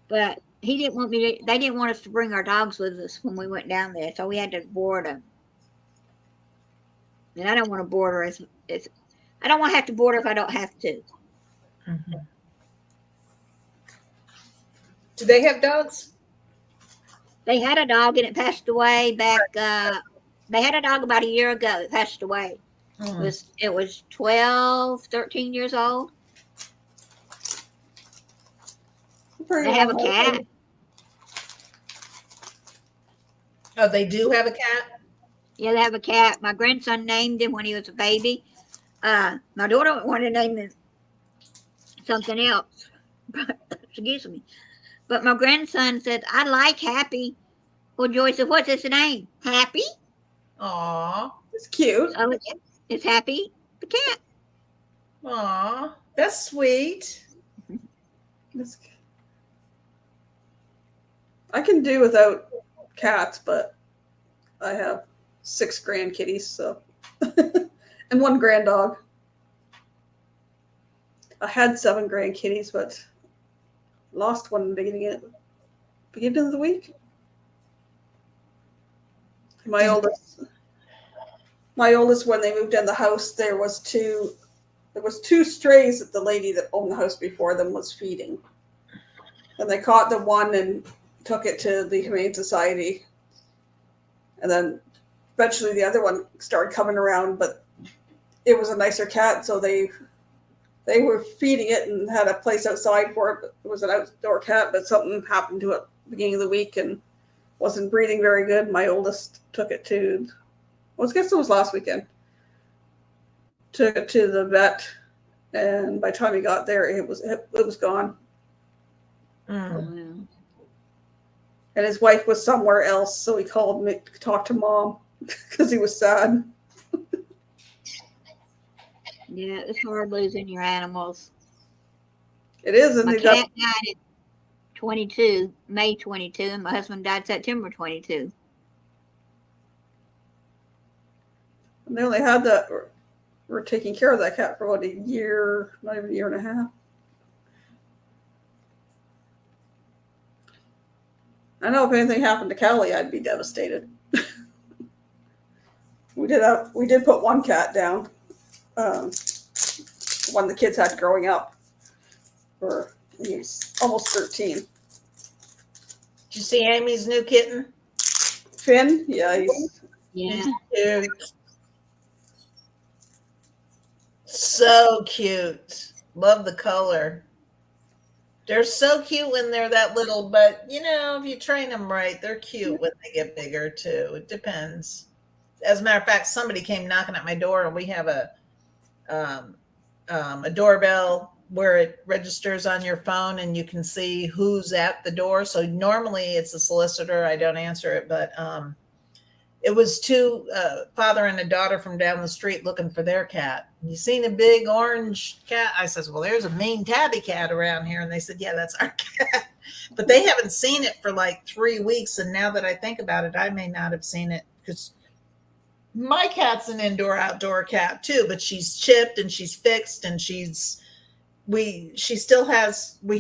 But they didn't want us to bring our dogs with us when we went down there, so we had to board them. And I don't want to board her I don't want to have to board her if I don't have to. Mm-hmm. Do they have dogs? They had a dog and it passed away back. They had a dog about a year ago. It passed away. Mm. It was 12, 13 years old. They have a cat. Oh, they do have a cat? Yeah, they have a cat. My grandson named him when he was a baby. My daughter wanted to name him something else. Excuse me. But my grandson said, I like Happy. Well, Joy said, what's his name? Happy? Aw. It's cute. So it's Happy the cat. Aw. That's sweet. It's, I can do without cats, but I have 6 grandkitties, so and 1 grand dog. I had 7 grandkitties, but lost one in the beginning of the week. My oldest, when they moved in the house, there was 2 strays that the lady that owned the house before them was feeding, and they caught the one and took it to the Humane Society, and then eventually the other one started coming around, but it was a nicer cat, so they were feeding it and had a place outside for it. It was an outdoor cat, but something happened to it at the beginning of the week and wasn't breathing very good. My oldest took it to, I guess it was last weekend, took it to the vet, and by the time he got there, it was gone. Mm. And his wife was somewhere else, so he called me to talk to Mom because he was sad. Yeah, it's hard losing your animals. It is, and My they cat died at 22, May 22, and my husband died September 22. only had that. We're taking care of that cat for about a year, not even a year and a half. I know if anything happened to Callie, I'd be devastated. We did put one cat down, one the kids had growing up. He's almost 13. Did you see Amy's new kitten? Finn, yeah, he's Yeah. Cute. So cute. Love the color. They're so cute when they're that little, but if you train them right, they're cute when they get bigger too. It depends. As a matter of fact, somebody came knocking at my door, and we have a doorbell where it registers on your phone and you can see who's at the door. So normally it's a solicitor. I don't answer it, but it was 2 father and a daughter from down the street looking for their cat. You seen a big orange cat? I says, well, there's a mean tabby cat around here. And they said, yeah, that's our cat. But they haven't seen it for like 3 weeks. And now that I think about it, I may not have seen it because my cat's an indoor-outdoor cat too, but she's chipped and she's fixed and we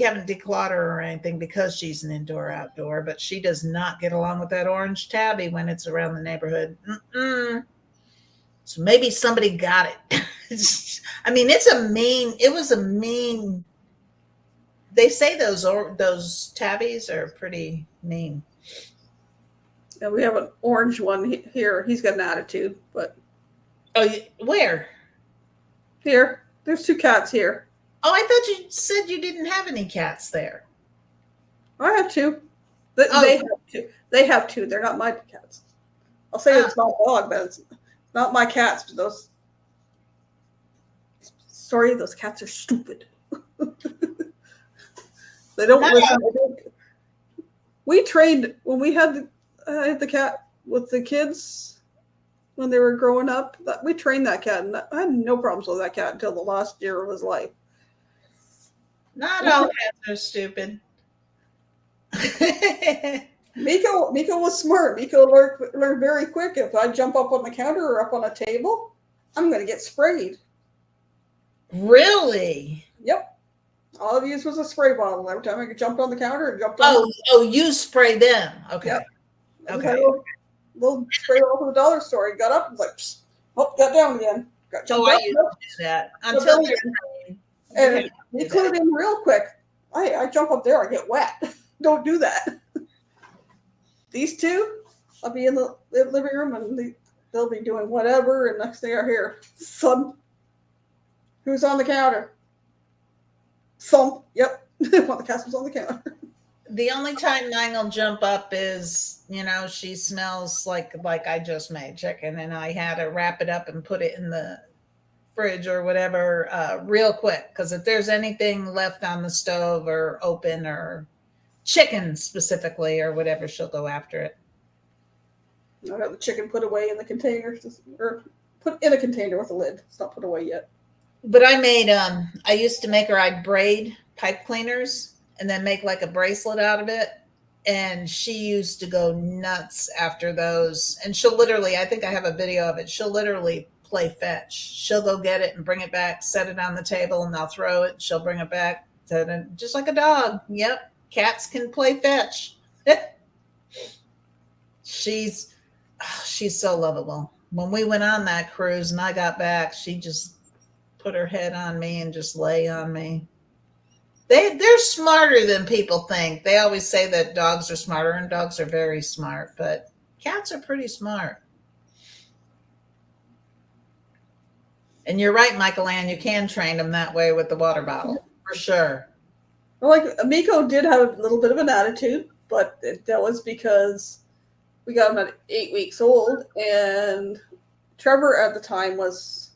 haven't declawed her or anything because she's an indoor-outdoor, but she does not get along with that orange tabby when it's around the neighborhood. So maybe somebody got it. I mean, it was a mean, they say those tabbies are pretty mean. and we have an orange one here. He's got an attitude, but Oh, where? here, there's 2 cats here. Oh, I thought you said you didn't have any cats there. I have 2. They have 2. They have 2. They're not my cats. I'll say it's my dog, but it's not my cats. But those cats are stupid. They don't listen. We trained when we had the cat with the kids when they were growing up. We trained that cat, and I had no problems with that cat until the last year of his life. Not all cats are stupid. Miko was smart. Miko learned very quick. If I jump up on the counter or up on a table, I'm going to get sprayed. Really? Yep. All I've used was a spray bottle. Every time I jumped on the counter and jumped on. Oh, you spray them. Okay. Yep. Okay. Little spray bottle from the dollar store. He got up and was like, psst, got down again. Got jumped I up. used to do that until they're trained. And he clued in real quick. I jump up there, I get wet. Don't do that. These 2, I'll be in the living room and they'll be doing whatever. And next thing I hear, thump. Who's on the counter? Thump. Yep. One of the cats was on the counter. The only time mine will jump up is, she smells like I just made chicken and I had to wrap it up and put it in the fridge or whatever real quick. Because if there's anything left on the stove or open or chicken specifically or whatever, she'll go after it. I got the chicken put away in the container, or put in a container with a lid. It's not put away yet. But I used to make her, I'd braid pipe cleaners and then make like a bracelet out of it. And she used to go nuts after those. And she'll literally, I think I have a video of it. She'll literally play fetch. She'll go get it and bring it back, set it on the table, and I'll throw it. She'll bring it back, just like a dog. Yep. Cats can play fetch. She's so lovable. When we went on that cruise and I got back, she just put her head on me and just lay on me. They're smarter than people think. They always say that dogs are smarter, and dogs are very smart, but cats are pretty smart. And you're right, Michael Ann, you can train them that way with the water bottle, for sure. Well, like Miko did have a little bit of an attitude, but that was because we got him at 8 weeks old, and Trevor at the time was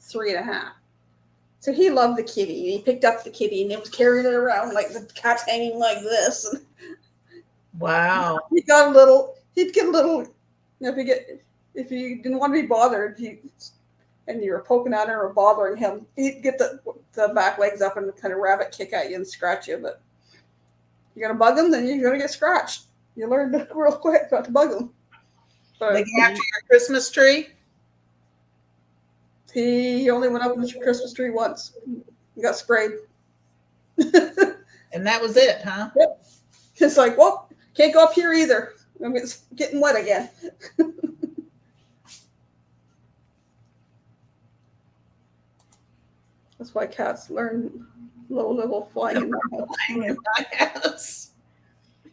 3.5. So he loved the kitty. He picked up the kitty and he was carrying it around like the cat's hanging like this. Wow. He'd get a little, if you didn't want to be bothered, and you were poking at him or bothering him, he'd get the back legs up and kind of rabbit kick at you and scratch you. But you're going to bug him, then you're going to get scratched. You learn real quick not to bug him. But They go after your Christmas tree? he only went up with the Christmas tree once. He got sprayed. And that was it, huh? Yep. It's like, well, can't go up here either. I mean, it's getting wet again. That's why cats learn low level flying in My house.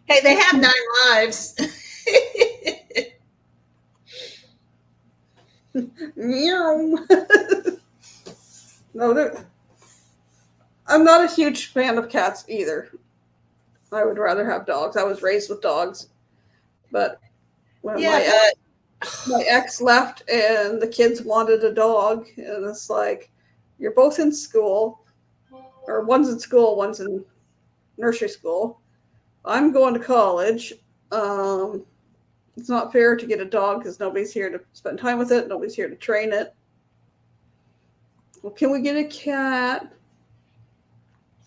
Hey, they have 9 lives. Meow. No, I'm not a huge fan of cats either. I would rather have dogs. I was raised with dogs, but when my ex left and the kids wanted a dog, and it's like, you're both in school, or one's in school, one's in nursery school. I'm going to college. It's not fair to get a dog because nobody's here to spend time with it. Nobody's here to train it. Well, can we get a cat?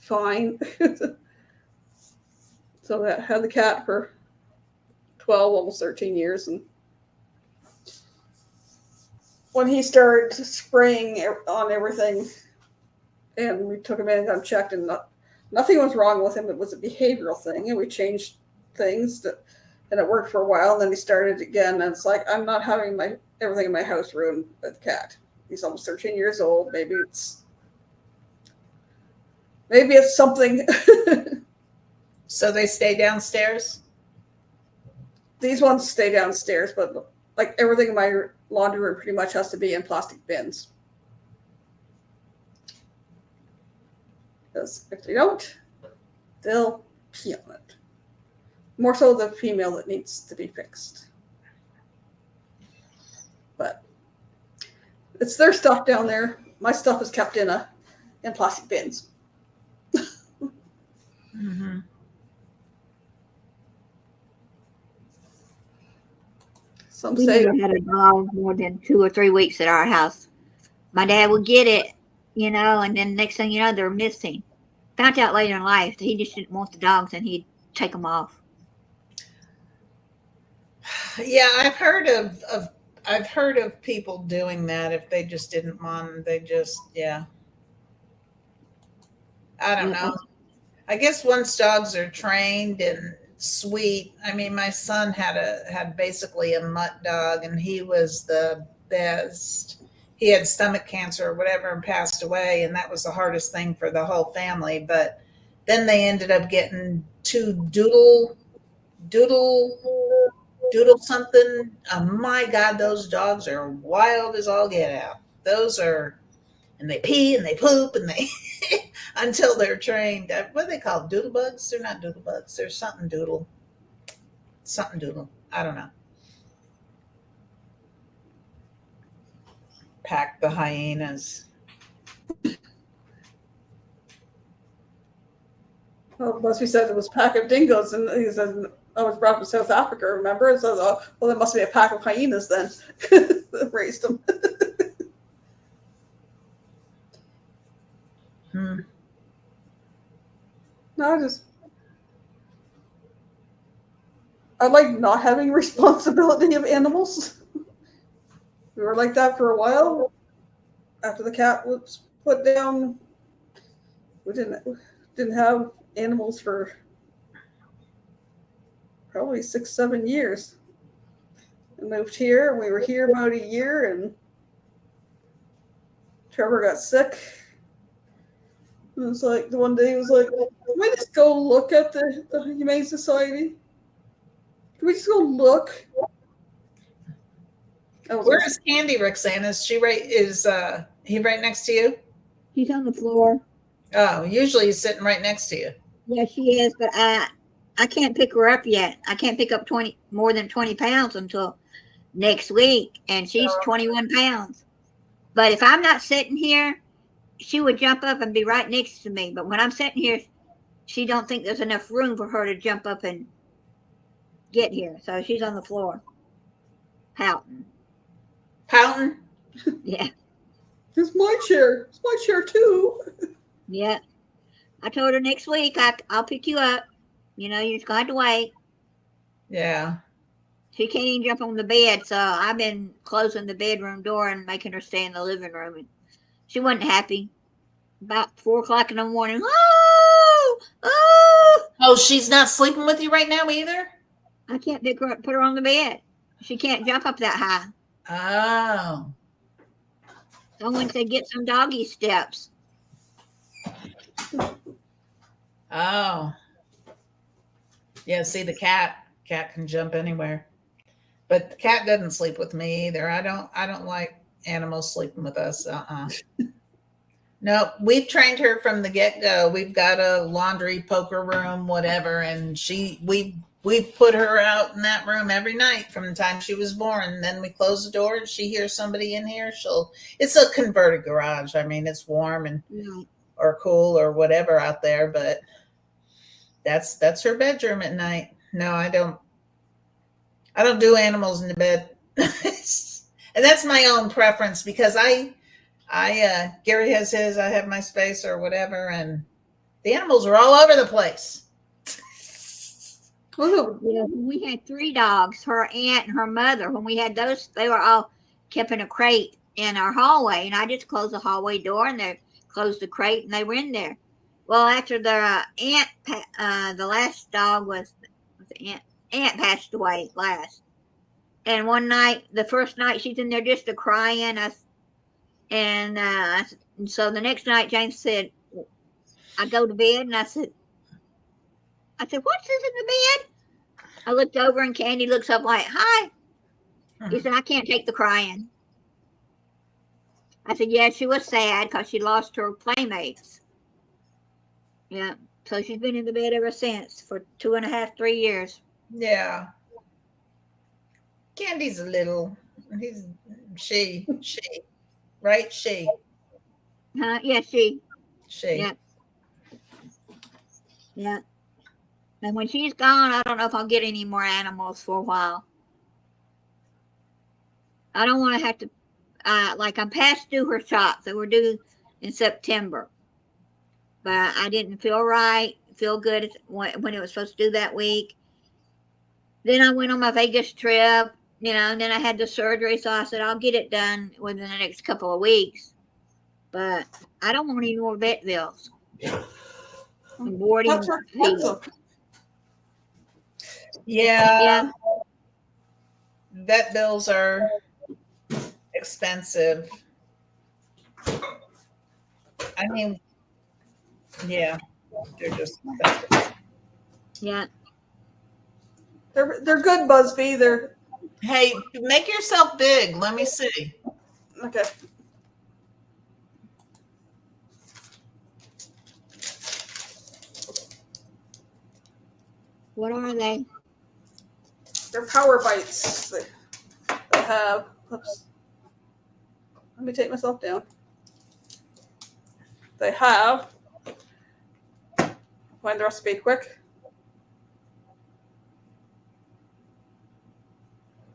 Fine. So I had the cat for 12, almost 13 years. And when he started spraying on everything, and we took him in and got him checked, and nothing was wrong with him. It was a behavioral thing, and we changed things and it worked for a while. And then he started again, and it's like, I'm not having everything in my house ruined by the cat. He's almost 13 years old. Maybe it's something. So they stay downstairs? These ones stay downstairs, but like everything in my laundry room pretty much has to be in plastic bins. Because if they don't, they'll pee on it. More so the female that needs to be fixed. But it's their stuff down there. My stuff is kept in plastic bins. Mm-hmm. Some We say never had a dog more than 2 or 3 weeks at our house. My dad would get it, and then next thing you know, they're missing. Found out later in life that he just didn't want the dogs and he'd take them off. Yeah, I've heard of people doing that. If they just didn't want them, they just, yeah. I don't know. I guess once dogs are trained and sweet. I mean, my son had basically a mutt dog, and he was the best. He had stomach cancer or whatever and passed away, and that was the hardest thing for the whole family. But then they ended up getting 2 doodle something. Oh my God, those dogs are wild as all get out. Those are, and they pee and they poop and they until they're trained. What do they call doodle bugs? They're not doodle bugs. They're something doodle. Something doodle. I don't know. Pack the hyenas. Well, Busby said it was a pack of dingoes, and he said, I was brought up in South Africa, remember? And so, oh, well, there must be a pack of hyenas then that raised them. No, I like not having responsibility of animals. We were like that for a while. After the cat was put down, we didn't have animals for probably 6-7 years. We moved here, and we were here about a year, and Trevor got sick. And it was like the one day he was like, "Can we just go look at the Humane Society? Can we just go look?" Where is Candy, Roxanne? Is she right? Is he right next to you? She's on the floor. Oh, usually he's sitting right next to you. Yeah, she is, but I can't pick her up yet. I can't pick up more than 20 pounds until next week, and she's 21 pounds. But if I'm not sitting here, she would jump up and be right next to me. But when I'm sitting here, she don't think there's enough room for her to jump up and get here. So she's on the floor, pouting. Pouting? Yeah. It's my chair. It's my chair too. Yeah. I told her next week I'll pick you up. You know, you just got to wait. Yeah. She can't even jump on the bed, so I've been closing the bedroom door and making her stay in the living room. And she wasn't happy. About 4 o'clock in the morning. Oh, she's not sleeping with you right now either? I can't pick her up, put her on the bed. She can't jump up that high. Oh. Someone said get some doggy steps. Oh. Yeah, see, the cat can jump anywhere. But the cat doesn't sleep with me either. I don't like animals sleeping with us. No, we've trained her from the get-go. We've got a laundry, poker room, whatever, and we've put her out in that room every night from the time she was born. Then we close the door and she hears somebody in here. It's a converted garage. I mean, it's warm and or cool or whatever out there, but that's her bedroom at night. No, I don't do animals in the bed. And that's my own preference because Gary has his, I have my space or whatever, and the animals are all over the place. Yeah, we had 3 dogs, her aunt and her mother. When we had those, they were all kept in a crate in our hallway, and I just closed the hallway door and they closed the crate and they were in there. Well, after the aunt, the last dog was the aunt passed away last. And one night, the first night, she's in there just crying. And so the next night, James said, I go to bed, and I said, what's this in the bed? I looked over, and Candy looks up like, hi. He said, I can't take the crying. I said, yeah, she was sad because she lost her playmates. Yeah, so she's been in the bed ever since for 2.5, 3 years. Yeah. Candy's a little, she, right? She. Yeah, she. Yeah. Yeah. And when she's gone, I don't know if I'll get any more animals for a while. I don't want to have to, I'm past due her shots. They were due in September. But I didn't feel good when it was supposed to do that week. Then I went on my Vegas trip, and then I had the surgery. So I said, I'll get it done within the next couple of weeks. But I don't want any more vet bills. I'm boarding. Yeah. Vet bills are expensive. I mean, yeah, they're just expensive. Yeah. They're good, Busby. Hey, make yourself big. Let me see. Okay. What are they? They're Power Bites. They have. Oops. Let me take myself down. They have. Find the recipe quick.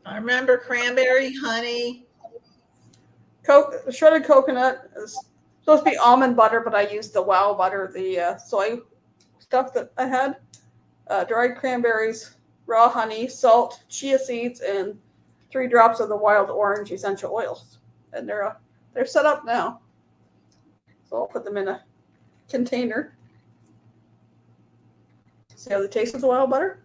I remember cranberry, honey. Shredded coconut is supposed to be almond butter, but I used the Wow butter, the soy stuff that I had. Dried cranberries, raw honey, salt, chia seeds, and 3 drops of the wild orange essential oils. And they're set up now. So I'll put them in a container. See how they taste with the wild butter?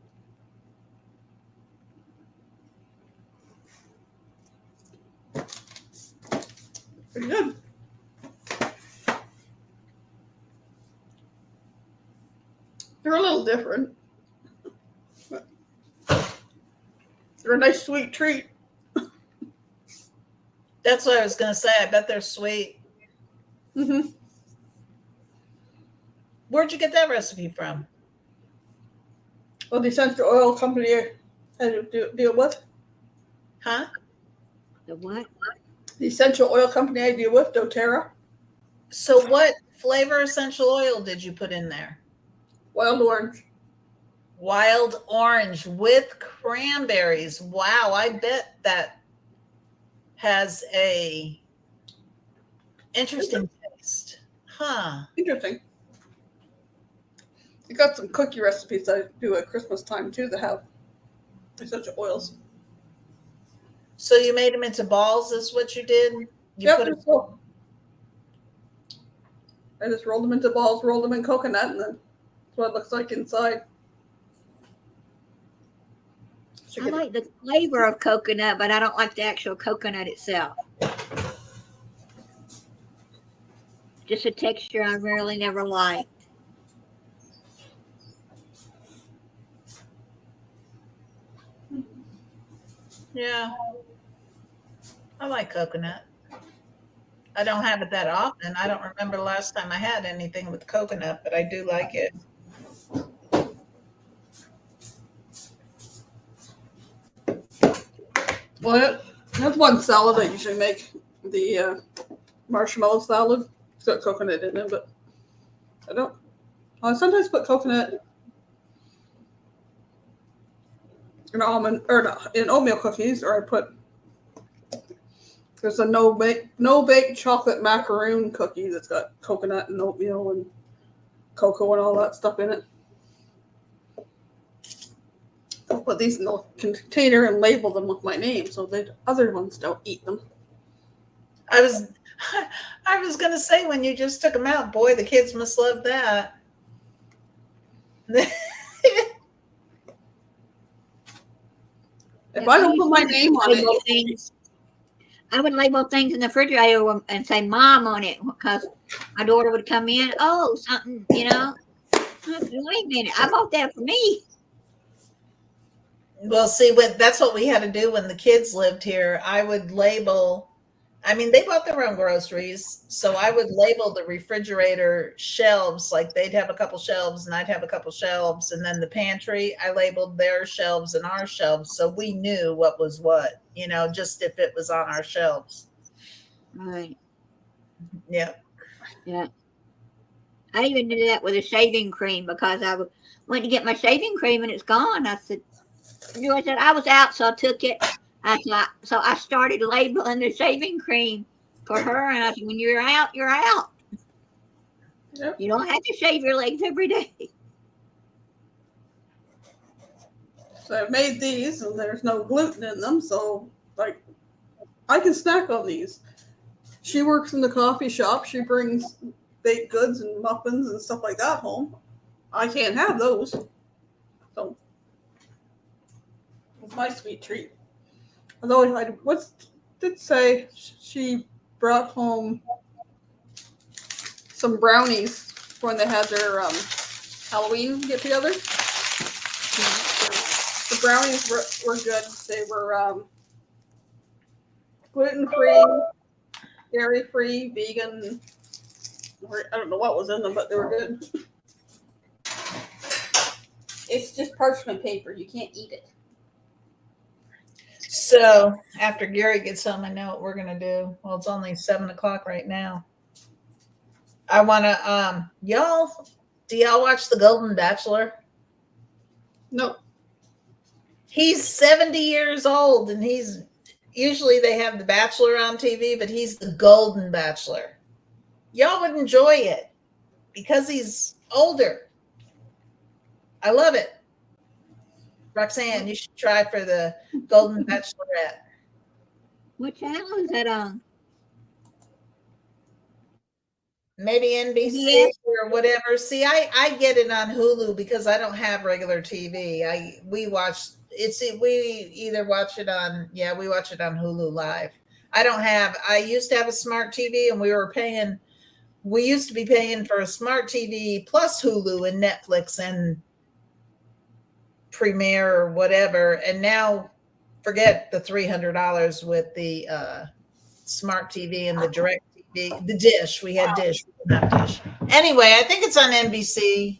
Pretty good. They're a little different. They're a nice sweet treat. That's what I was going to say. I bet they're sweet. Mm-hmm. Where'd you get that recipe from? Well, the essential oil company I had to deal with. Huh? The what? The essential oil company I deal with, doTERRA. So what flavor essential oil did you put in there? Wild orange. Wild orange with cranberries. Wow, I bet that has a interesting taste. Huh. Interesting. You got some cookie recipes I do at Christmas time too that have essential oils. So you made them into balls is what you did? You Yep. put them, I just rolled them into balls, rolled them in coconut, and then that's what it looks like inside. I like the flavor of coconut, but I don't like the actual coconut itself. Just a texture I really never liked. yeah. I like coconut. I don't have it that often. I don't remember the last time I had anything with coconut, but I do like it. Well, that's one salad I usually make. The marshmallow salad. It's got coconut in it, but I don't. I sometimes put coconut in almond or in oatmeal cookies, or I put. There's a no bake chocolate macaroon cookie that's got coconut and oatmeal and cocoa and all that stuff in it. I'll put these in the container and label them with my name so the other ones don't eat them. I was gonna say when you just took them out, boy, the kids must love that. If I don't put my name on it, I would label things in the refrigerator and say "Mom" on it because my daughter would come in. Oh, something, Wait a minute, I bought that for me. Well, see, that's what we had to do when the kids lived here. I would label. I mean, they bought their own groceries, so I would label the refrigerator shelves. Like they'd have a couple shelves, and I'd have a couple shelves, and then the pantry, I labeled their shelves and our shelves, so we knew what was what. Just if it was on our shelves. Right. Yeah. Yeah. I even did that with a shaving cream because I went to get my shaving cream and it's gone. I said, I was out, so I took it. So I started labeling the shaving cream for her, and I said, when you're out, you're out. Yep. You don't have to shave your legs every day. So I've made these, and there's no gluten in them, so I can snack on these. She works in the coffee shop. She brings baked goods and muffins and stuff like that home. I can't have those, so it's my sweet treat. Although I did say she brought home some brownies when they had their Halloween get together. The brownies were good. They were gluten-free, dairy-free, vegan. I don't know what was in them, but they were good. It's just parchment paper. You can't eat it. So after Gary gets home, I know what we're gonna do. Well, it's only 7 o'clock right now. I wanna y'all, do y'all watch The Golden Bachelor? Nope. He's 70 years old, and he's usually they have The Bachelor on TV, but he's the Golden Bachelor. Y'all would enjoy it because he's older. I love it. Roxanne, you should try for the Golden Bachelorette. What channel is that on? Maybe NBC Yeah. or whatever. See, I get it on Hulu because I don't have regular TV. We either watch it on we watch it on Hulu Live. I used to have a smart TV, and we used to be paying for a smart TV plus Hulu and Netflix and Premiere or whatever, and now forget the $300 with the smart TV and the direct TV, the dish. We had dish, we didn't have dish. Anyway, I think it's on NBC,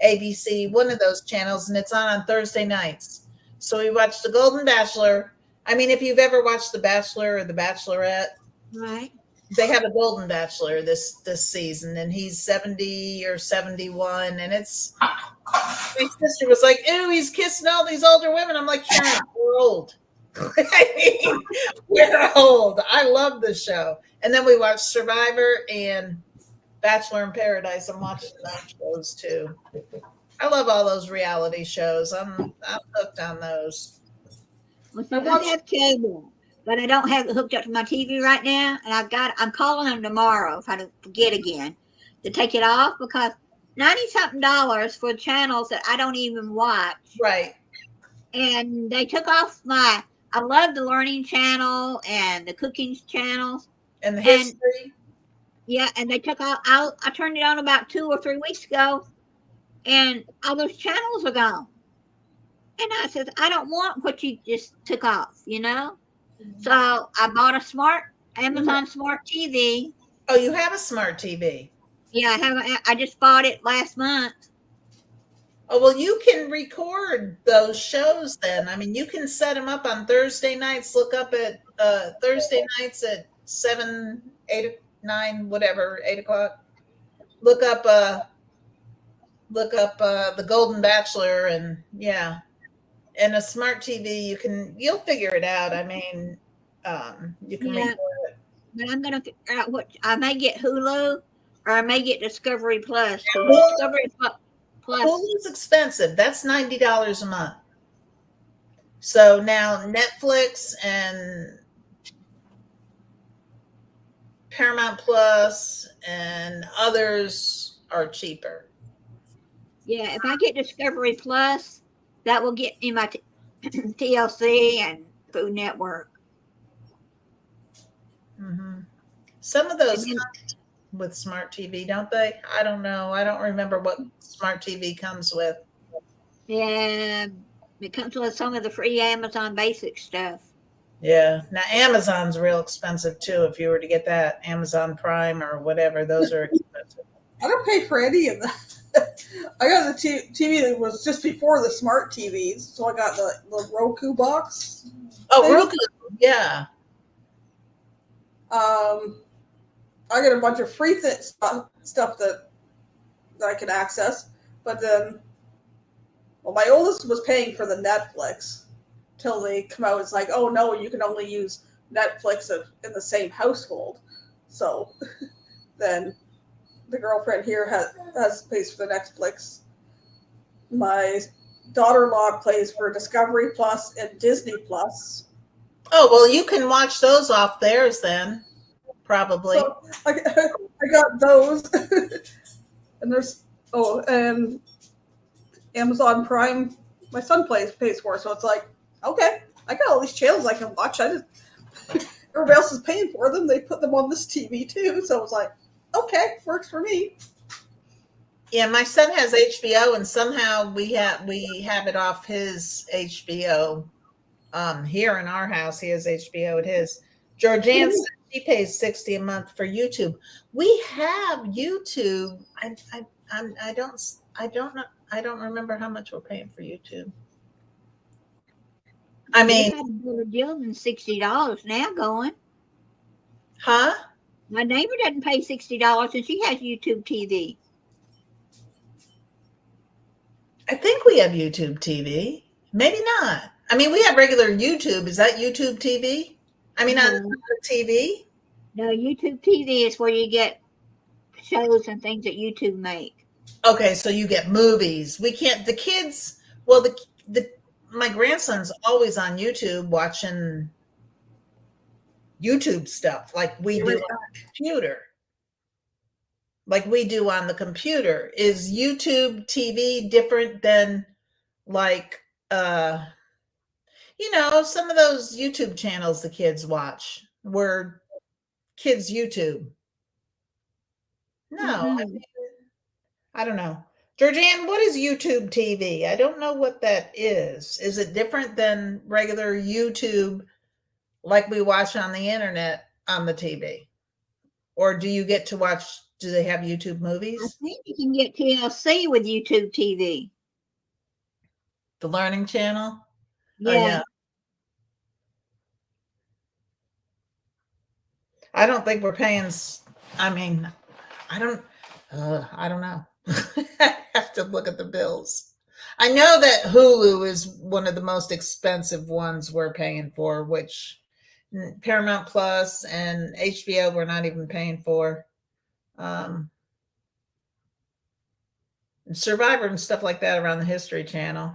ABC, one of those channels, and it's on Thursday nights. So we watched The Golden Bachelor. I mean, if you've ever watched The Bachelor or The Bachelorette, Right. they have a Golden Bachelor this season, and he's 70 or 71, and it's my sister was like, "Ew, he's kissing all these older women." I'm like, "Karen, we're old." I mean, we're old. I love the show. And then we watched Survivor and Bachelor in Paradise. I'm watching those shows too. I love all those reality shows. I'm hooked on those. Well, so I have cable, but I don't have it hooked up to my TV right now. And I'm calling them tomorrow if I don't forget again to take it off, because $90-something for channels that I don't even watch. Right. And they took off I love the learning channel and the cooking channels. And the history. Yeah, and they took out, I turned it on about 2 or 3 weeks ago, and all those channels are gone. And I said, I don't want what you just took off, you know? So I bought a Amazon Smart TV. Oh, you have a smart TV? Yeah, I just bought it last month. Oh, well, you can record those shows then. I mean, you can set them up on Thursday nights. Look up at Thursday nights at 7, 8, 9, whatever, 8 o'clock. Look up The Golden Bachelor, and and a smart TV. You'll figure it out. I mean, you can record it. But I'm gonna figure out what I may get Hulu, or I may get Discovery Plus. So Well, Discovery Plus. Hulu's expensive. That's $90 a month. So now Netflix and Paramount Plus and others are cheaper. Yeah, if I get Discovery Plus, that will get me my TLC and Food Network. Mm-hmm. Some of those come with smart TV, don't they? I don't know. I don't remember what smart TV comes with. Yeah, it comes with some of the free Amazon basic stuff. Yeah. Now Amazon's real expensive too. If you were to get that Amazon Prime or whatever, those are expensive. I don't pay for any of that. I got the TV that was just before the smart TVs, so I got the Roku box. Oh, Roku. Yeah. I get a bunch of free stuff that I can access, but then, well, my oldest was paying for the Netflix till they come out. It's like, oh no, you can only use Netflix in the same household. So then the girlfriend here pays for the Netflix. My daughter-in-law pays for Discovery Plus and Disney Plus. Oh, well, you can watch those off theirs then, probably. So I got those. And there's, and Amazon Prime, my son pays for, so it's like, okay, I got all these channels I can watch. Everybody else is paying for them. They put them on this TV too. So it's like, okay, works for me. Yeah, my son has HBO, and somehow we have it off his HBO. Here in our house, he has HBO at his. Georgianne, she pays $60 a month for YouTube. We have YouTube. I don't know. I don't remember how much we're paying for YouTube. I mean, you got a better deal than $60 now going. huh? My neighbor doesn't pay $60 and she has YouTube TV. I think we have YouTube TV. Maybe not. I mean, we have regular YouTube. Is that YouTube TV? I mean, on TV? No, YouTube TV is where you get shows and things that YouTube make. Okay, so you get movies. We can't. The kids. Well, the my grandson's always on YouTube watching YouTube stuff like we do on the computer. Like we do on the computer. Is YouTube TV different than like some of those YouTube channels the kids watch were kids YouTube? No, I don't know. Georgianne, what is YouTube TV? I don't know what that is. Is it different than regular YouTube like we watch on the internet on the TV? Or do you get to watch, do they have YouTube movies? I think you can get TLC with YouTube TV. The Learning Channel? Yeah. Oh, yeah. I don't think we're paying, I mean, I don't know. I have to look at the bills. I know that Hulu is one of the most expensive ones we're paying for, which Paramount Plus and HBO we're not even paying for. Survivor and stuff like that around the History Channel.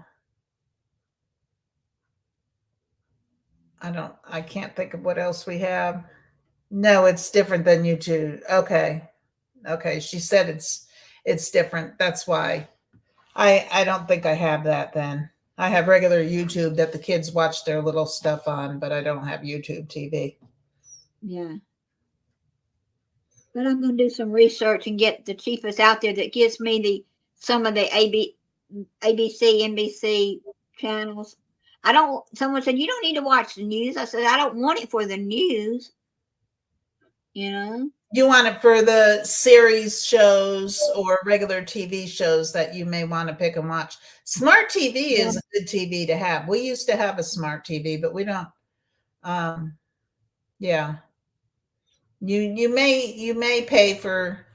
I can't think of what else we have. No, it's different than YouTube. Okay. She said it's different. That's why I don't think I have that then. I have regular YouTube that the kids watch their little stuff on, but I don't have YouTube TV. Yeah. But I'm going to do some research and get the cheapest out there that gives me some of the ABC, NBC channels. Someone said, you don't need to watch the news. I said, I don't want it for the news. You want it for the series shows or regular TV shows that you may want to pick and watch. Smart TV is a good TV to have. We used to have a smart TV, but we don't. Yeah. You may pay for.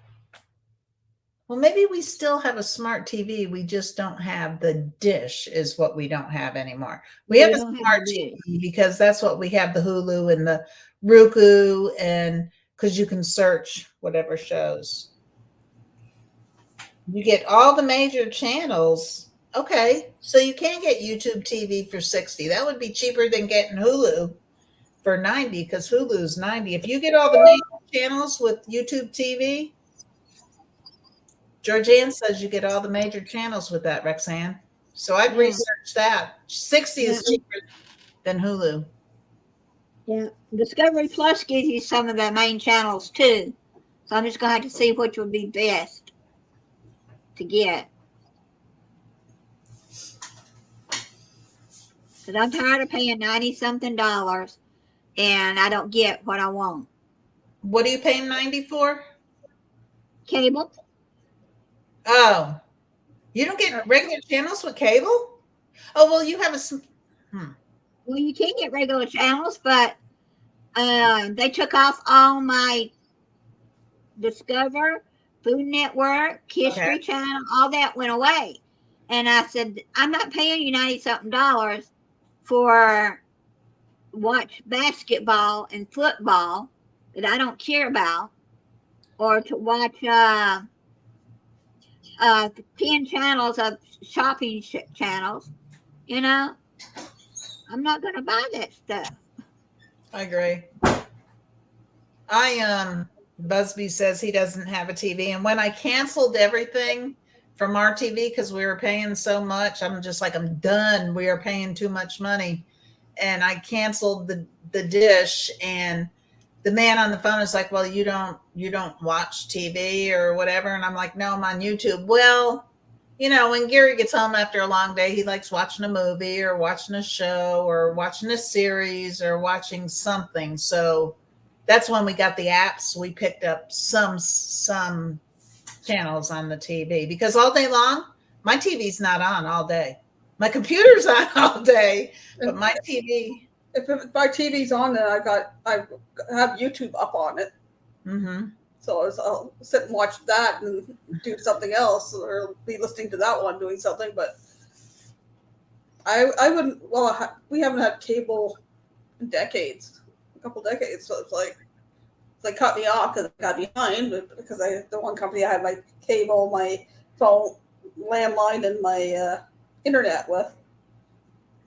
Well, maybe we still have a smart TV. We just don't have the dish is what we don't have anymore. We have a smart TV because that's what we have, the Hulu and the Roku, and because you can search whatever shows. You get all the major channels. Okay, so you can get YouTube TV for $60. That would be cheaper than getting Hulu for $90 because Hulu's $90. If you get all the major channels with YouTube TV, Georgianne says you get all the major channels with that, Rexanne. So I've researched that. $60 is cheaper than Hulu. Yeah. Discovery Plus gives you some of the main channels too. So I'm just going to have to see which would be best to get. Because I'm tired of paying $90-something and I don't get what I want. What are you paying $90 for? Cable. Oh, you don't get regular channels with cable? Oh, well, you have Well, you can get regular channels, but they took off all my Discover, Food Network, History Channel, all that went away. And I said, I'm not paying you $90-something for watch basketball and football that I don't care about, or to watch 10 channels of shopping channels. I'm not going to buy that stuff. I agree. Busby says he doesn't have a TV. And when I canceled everything from our TV because we were paying so much, I'm just like, I'm done. We are paying too much money. And I canceled the dish, and the man on the phone is like, well, you don't watch TV or whatever. And I'm like, no, I'm on YouTube. Well, when Gary gets home after a long day, he likes watching a movie or watching a show or watching a series or watching something. So that's when we got the apps. We picked up some channels on the TV because all day long My TV's not on all day. My computer's on all day, but my TV. If my TV's on, then I have YouTube up on it. Mm-hmm. So I'll sit and watch that and do something else, or be listening to that one doing something. But I wouldn't. Well, we haven't had cable in decades, a couple decades. So it's like they cut me off because I got behind. But because the one company I had my cable, my phone, landline, and my internet with,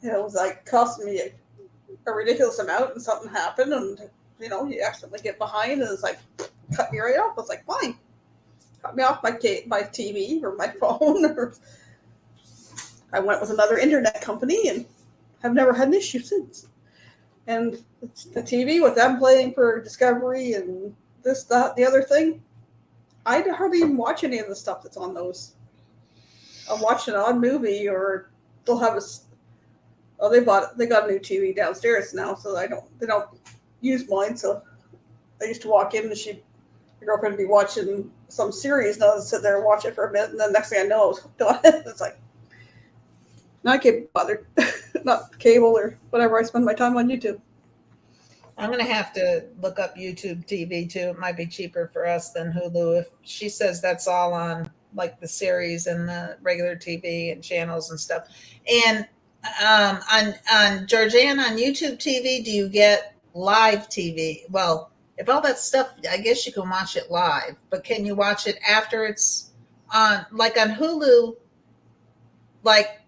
it was like costing me a ridiculous amount, and something happened, and you accidentally get behind, and it's like cut me right off. I was like, fine, cut me off my TV or my phone. Or I went with another internet company, and have never had an issue since. And the TV with them playing for Discovery and this, that, the other thing, I hardly even watch any of the stuff that's on those. I'll watch an odd movie, or they'll have they got a new TV downstairs now, so they don't use mine. So I used to walk in, and my girlfriend would be watching some series, and I'll sit there and watch it for a minute, and then next thing I know, I was hooked on it. It's like, not cable bothered, not cable or whatever. I spend my time on YouTube. I'm going to have to look up YouTube TV too. It might be cheaper for us than Hulu. If she says that's all on like the series and the regular TV and channels and stuff. And on Georgianne, on YouTube TV, do you get live TV? Well, if all that stuff, I guess you can watch it live, but can you watch it after it's on? Like on Hulu, like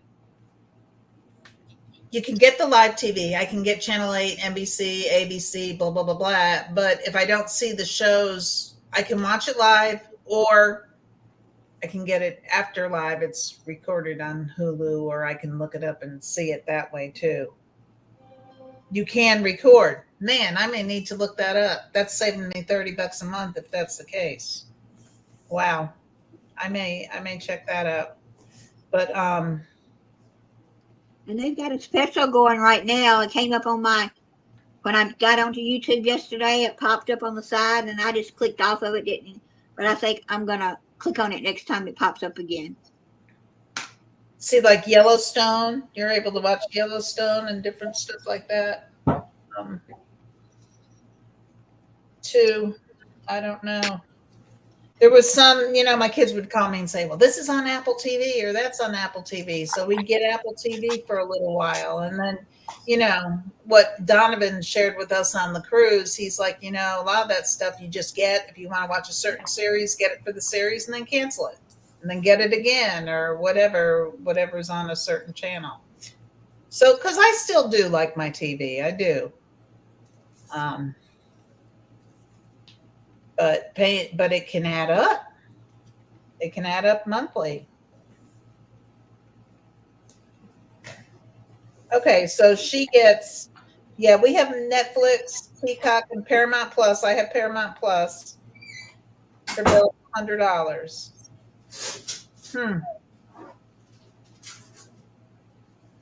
you can get the live TV. I can get Channel 8, NBC, ABC, blah, blah, blah, blah. But if I don't see the shows, I can watch it live, or I can get it after live. It's recorded on Hulu, or I can look it up and see it that way too. You can record. Man, I may need to look that up. That's saving me $30 a month if that's the case. Wow. I may check that out. But And they've got a special going right now. It came up on when I got onto YouTube yesterday, it popped up on the side, and I just clicked off of it, didn't. But I think I'm going to click on it next time it pops up again. see, like Yellowstone, you're able to watch Yellowstone and different stuff like that. Too, I don't know. There was some, my kids would call me and say, well, this is on Apple TV or that's on Apple TV. So we'd get Apple TV for a little while. And then, what Donovan shared with us on the cruise, he's like, a lot of that stuff you just get, if you want to watch a certain series, get it for the series and then cancel it. And then get it again or whatever's on a certain channel. So, because I still do like my TV. I do. But it can add up. It can add up monthly. Okay, so she gets, we have Netflix, Peacock, and Paramount Plus. I have Paramount Plus. Her bill $100.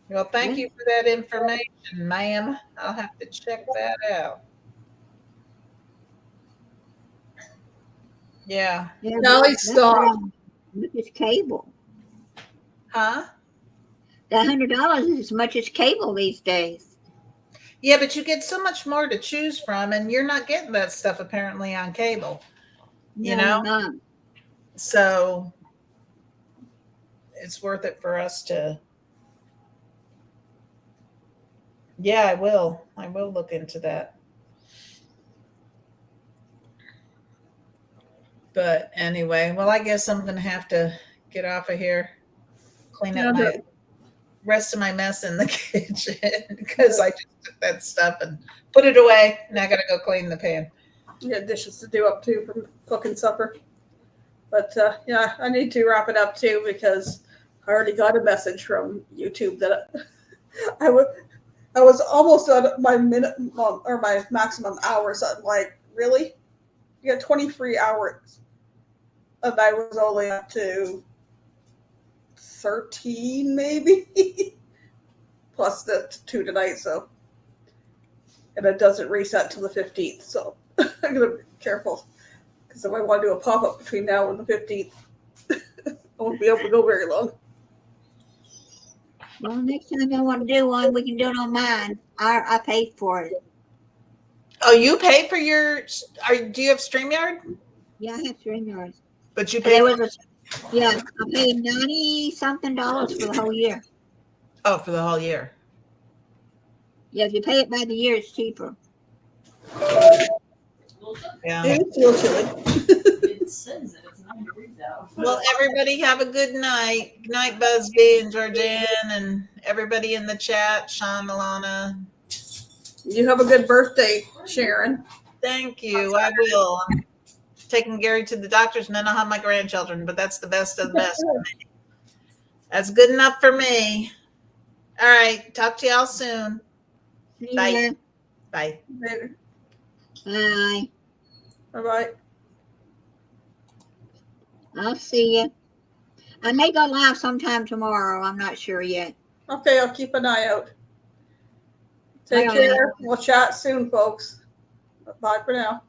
Well, thank you for that information, ma'am. I'll have to check that out. Yeah. Nelly, stop. Look, it's cable. Huh? That $100 is as much as cable these days. Yeah, but you get so much more to choose from, and you're not getting that stuff apparently on cable. No. So it's worth it for us to. Yeah, I will. I will look into that. But anyway, well, I guess I'm going to have to get off of here, clean up my rest of my mess in the kitchen because I just took that stuff and put it away. Now I got to go clean the pan. You got dishes to do up too from cooking supper. But I need to wrap it up too because I already got a message from YouTube that I was almost at my minimum or my maximum hours. I'm like, really? You got 23 hours. And I was only up to 13 maybe. Plus the 2 tonight, so. And it doesn't reset till the 15th, so I'm going to be careful. Because if I want to do a pop-up between now and the 15th, I won't be able to go very long. Well, next time I want to do one, we can do it on mine. I paid for it. Oh, you pay for your? Do you have StreamYard? Yeah, I have StreamYard. But you And pay. there was yeah, I paid $90-something for the whole year. Oh, for the whole year. Yeah, if you pay it by the year, it's cheaper. Yeah. It feels chilly. It says that it's 9 degrees out. Well, everybody have a good night. Good night, Busby and Georgianne and everybody in the chat. Sean, Alana. You have a good birthday, Sharon. Thank you. I will. I'm taking Gary to the doctors and then I'll have my grandchildren, but that's the best of the best for me. That's good enough for me. All right. Talk to y'all soon. See Bye. ya. Bye. Later. Bye. Bye-bye. I'll see you. I may go live sometime tomorrow. I'm not sure yet. Okay, I'll keep an eye out. Take All right. care. We'll chat soon, folks. Bye for now.